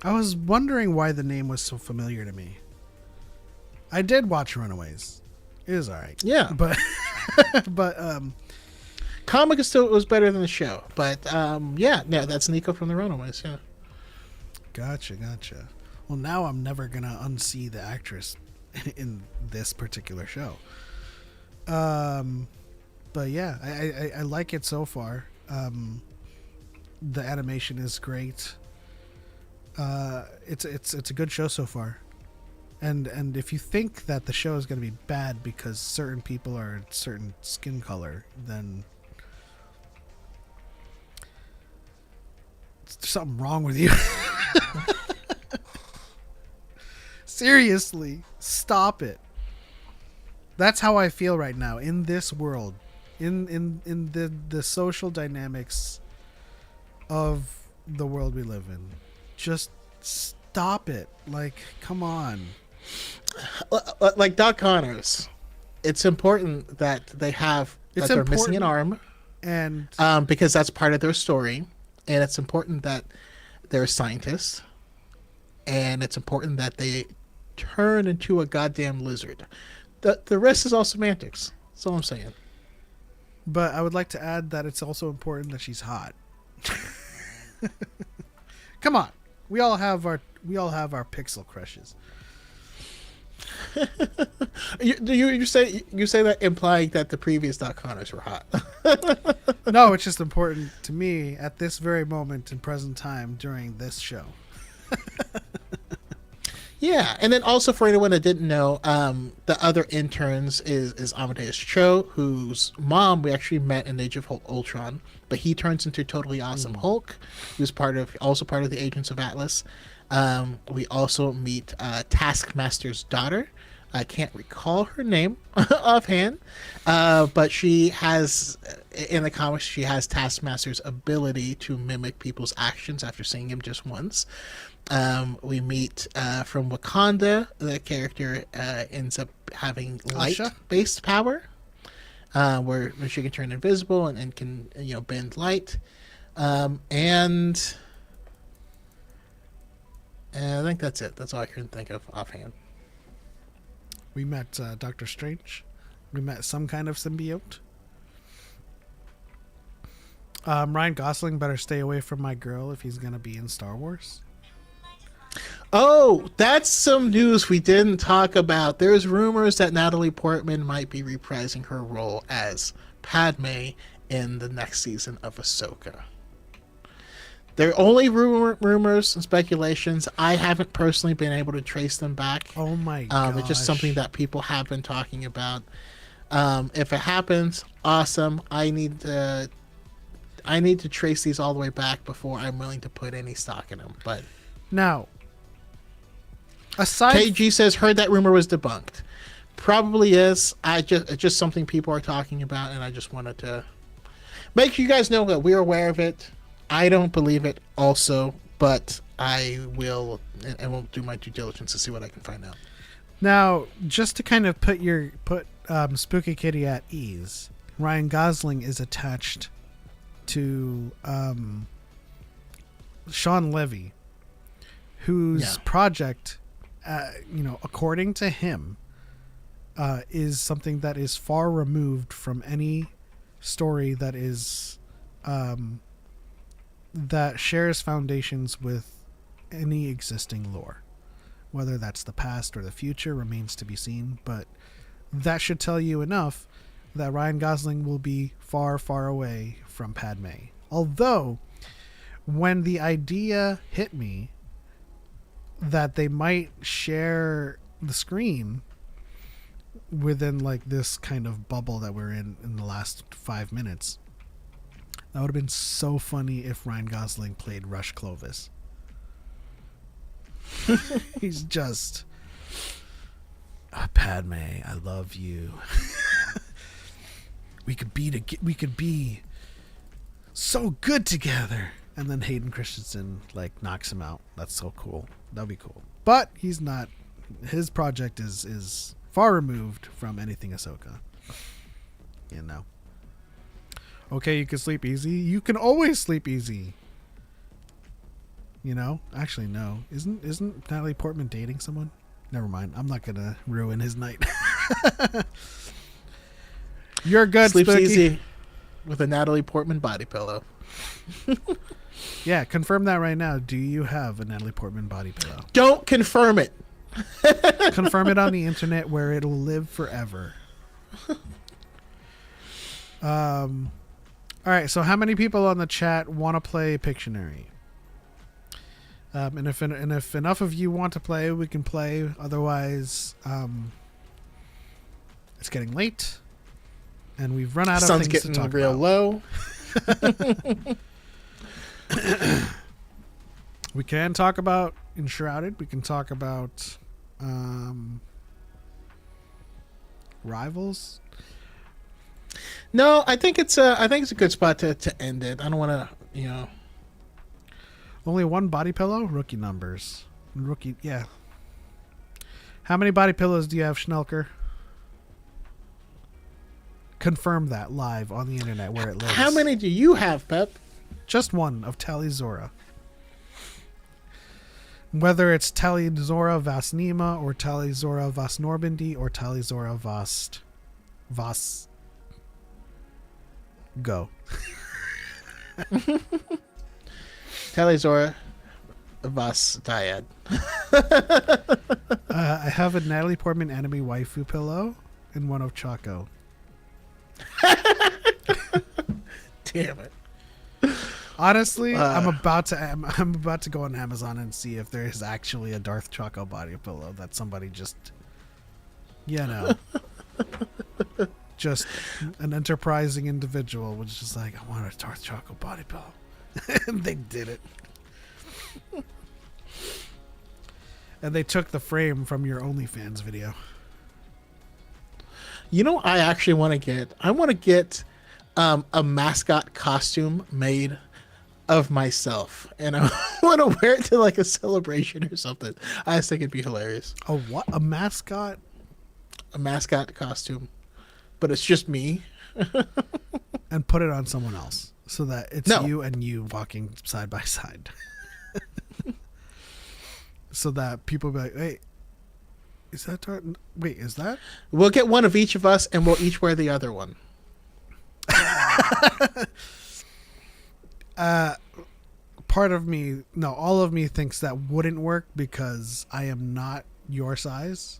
B: I was wondering why the name was so familiar to me. I did watch Runaways. It was all right.
C: Yeah.
B: But
C: comic is still, it was better than the show. But yeah, that's Nico from The Runaways, yeah.
B: Gotcha. Well, now I'm never going to unsee the actress in this particular show. But yeah, I like it so far. The animation is great. It's a good show so far. And if you think that the show is going to be bad because certain people are a certain skin color, then there's something wrong with you. Seriously, stop it. That's how I feel right now in this world, in the social dynamics of the world we live in. Just stop it. Like, come on.
C: Like Doc Connors, it's important that they have that they're missing an arm,
B: and
C: because that's part of their story, and it's important that they're scientists, and it's important that they turn into a goddamn lizard. The rest is all semantics. That's all I'm saying.
B: But I would like to add that it's also important that she's hot. Come on, we all have our pixel crushes.
C: You say that implying that the previous Doc Connors were hot.
B: No, it's just important to me at this very moment in present time during this show.
C: Yeah, and then also for anyone that didn't know, the other interns is Amadeus Cho, whose mom we actually met in Age of Ultron, but he turns into Totally Awesome Hulk, who's also part of the Agents of Atlas. We also meet Taskmaster's daughter. I can't recall her name offhand, but she has, in the comics, she has Taskmaster's ability to mimic people's actions after seeing him just once. We meet from Wakanda. The character ends up having light-based power, where she can turn invisible and can bend light. And I think that's it. That's all I can think of offhand.
B: We met Doctor Strange. We met some kind of symbiote. Ryan Gosling better stay away from my girl if he's going to be in Star Wars.
C: Oh, that's some news we didn't talk about. There's rumors that Natalie Portman might be reprising her role as Padme in the next season of Ahsoka. They're only rumors and speculations. I haven't personally been able to trace them back.
B: Oh my god!
C: It's just something that people have been talking about. If it happens, awesome. I need to. I need to trace these all the way back before I'm willing to put any stock in them. But
B: Now, aside
C: KG says heard that rumor was debunked. Probably is. It's just something people are talking about, and I just wanted to make you guys know that we're aware of it. I don't believe it also, but I will do my due diligence to see what I can find out.
B: Now, just to kind of put Spooky Kitty at ease, Ryan Gosling is attached to Sean Levy, whose project, according to him, is something that is far removed from any story that is that shares foundations with any existing lore. Whether that's the past or the future remains to be seen, but that should tell you enough that Ryan Gosling will be far, far away from Padme. Although, when the idea hit me that they might share the screen within like this kind of bubble that we're in the last 5 minutes, that would have been so funny if Ryan Gosling played Rush Clovis. He's just, Padme, I love you. we could be so good together. And then Hayden Christensen like knocks him out. That's so cool. That'd be cool. But he's not. His project is far removed from anything Ahsoka. You know. Okay, you can sleep easy. You can always sleep easy. You know? Actually, no. Isn't Natalie Portman dating someone? Never mind. I'm not gonna ruin his night. You're good,
C: Sleeps
B: Spooky.
C: easy with a Natalie Portman body pillow.
B: Yeah, confirm that right now. Do you have a Natalie Portman body pillow?
C: Don't confirm it.
B: Confirm it on the internet where it'll live forever. All right, so how many people on the chat want to play Pictionary? And if enough of you want to play, we can play. Otherwise, it's getting late, and we've run out of
C: Sun's
B: things to
C: getting
B: talk
C: real
B: about.
C: low.
B: We can talk about Enshrouded. We can talk about Rivals.
C: No, I think it's a good spot to end it. I don't want to,
B: Only one body pillow? Rookie numbers. Yeah. How many body pillows do you have, Schnelker? Confirm that live on the internet where it lives.
C: How many do you have, Pep?
B: Just one of Tali Zora. Whether it's Tali Zora Vas Nima or Tali Zora Vas Normandy or Tali Zora Vas Go.
C: Telezora Vas DYAD.
B: I have a Natalie Portman enemy waifu pillow and one of Choco.
C: Damn it.
B: Honestly, I'm about to go on Amazon and see if there is actually a Darth Choco body pillow that somebody just, just an enterprising individual was just like, I want a Darth Choco body pillow. And they did it. And they took the frame from your OnlyFans video.
C: I actually want to get a mascot costume made of myself, and I want to wear it to like a celebration or something. I just think it'd be hilarious.
B: A what? A mascot?
C: A mascot costume, but it's just me.
B: And put it on someone else so that it's you and you walking side by side. So that people be like, hey, is that Darth? Wait, is that?
C: We'll get one of each of us, and we'll each wear the other one.
B: Part of me, no, all of me thinks that wouldn't work because I am not your size.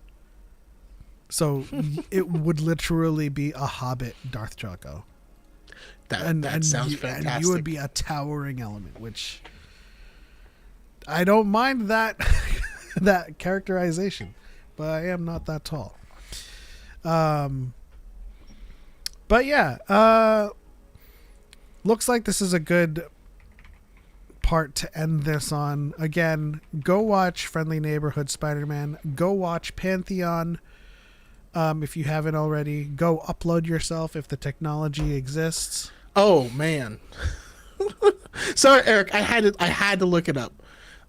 B: So it would literally be a Hobbit Darth Choco.
C: That sounds fantastic.
B: And you would be a towering element, which I don't mind that that characterization, but I am not that tall. But yeah, looks like this is a good part to end this on. Again, go watch Friendly Neighborhood Spider-Man. Go watch Pantheon. If you haven't already, go upload yourself if the technology exists.
C: Oh man. Sorry, Eric. I had to look it up.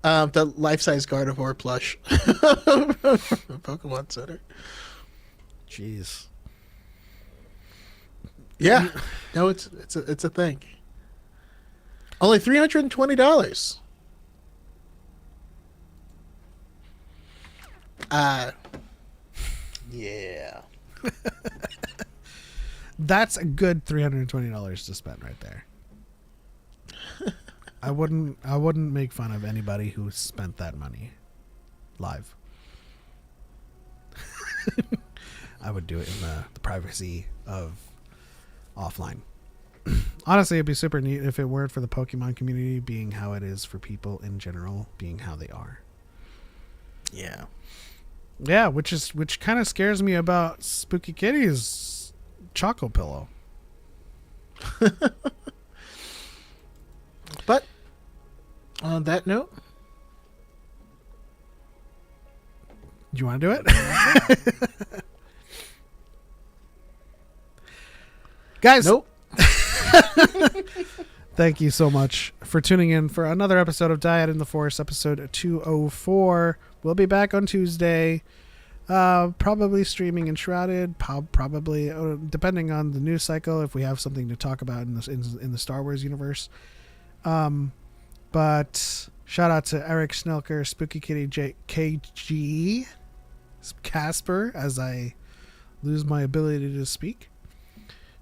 C: The life-size Gardevoir plush from Pokemon Center.
B: Jeez.
C: Yeah. No, it's a thing. Only $320. Yeah.
B: That's a good $320 to spend right there. I wouldn't make fun of anybody who spent that money live. I would do it in the privacy of offline. Honestly, it'd be super neat if it weren't for the Pokemon community being how it is for people in general, being how they are.
C: Yeah.
B: Yeah, which kind of scares me about Spooky Kitty's Choco Pillow.
C: But on that note,
B: do you want to do it? Guys,
C: nope.
B: Thank you so much for tuning in for another episode of DYAD in the Force, episode 204. We'll be back on Tuesday, probably streaming Enshrouded, probably depending on the news cycle, if we have something to talk about in the Star Wars universe. But shout out to Eric Snelker, Spooky Kitty KG, Casper, as I lose my ability to speak,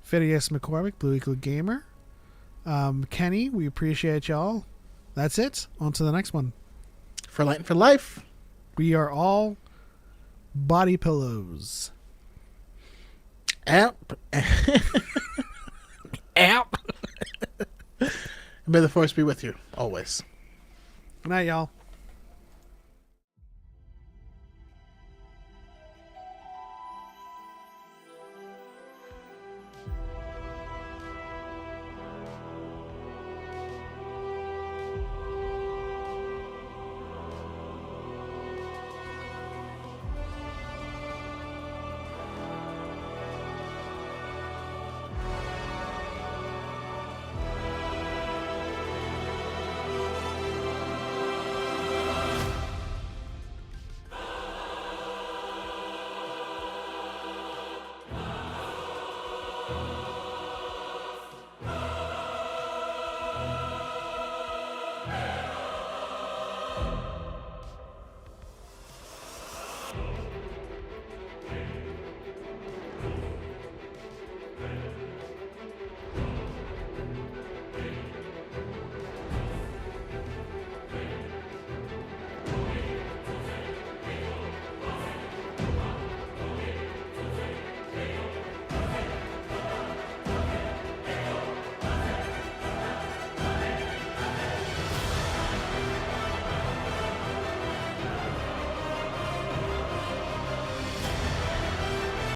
B: Phineas McCormick, Blue Eagle Gamer, Kenny, we appreciate y'all. That's it. On to the next one.
C: For Light and for Life.
B: We are all body pillows.
C: App. App. May the Force be with you always.
B: Good night, y'all.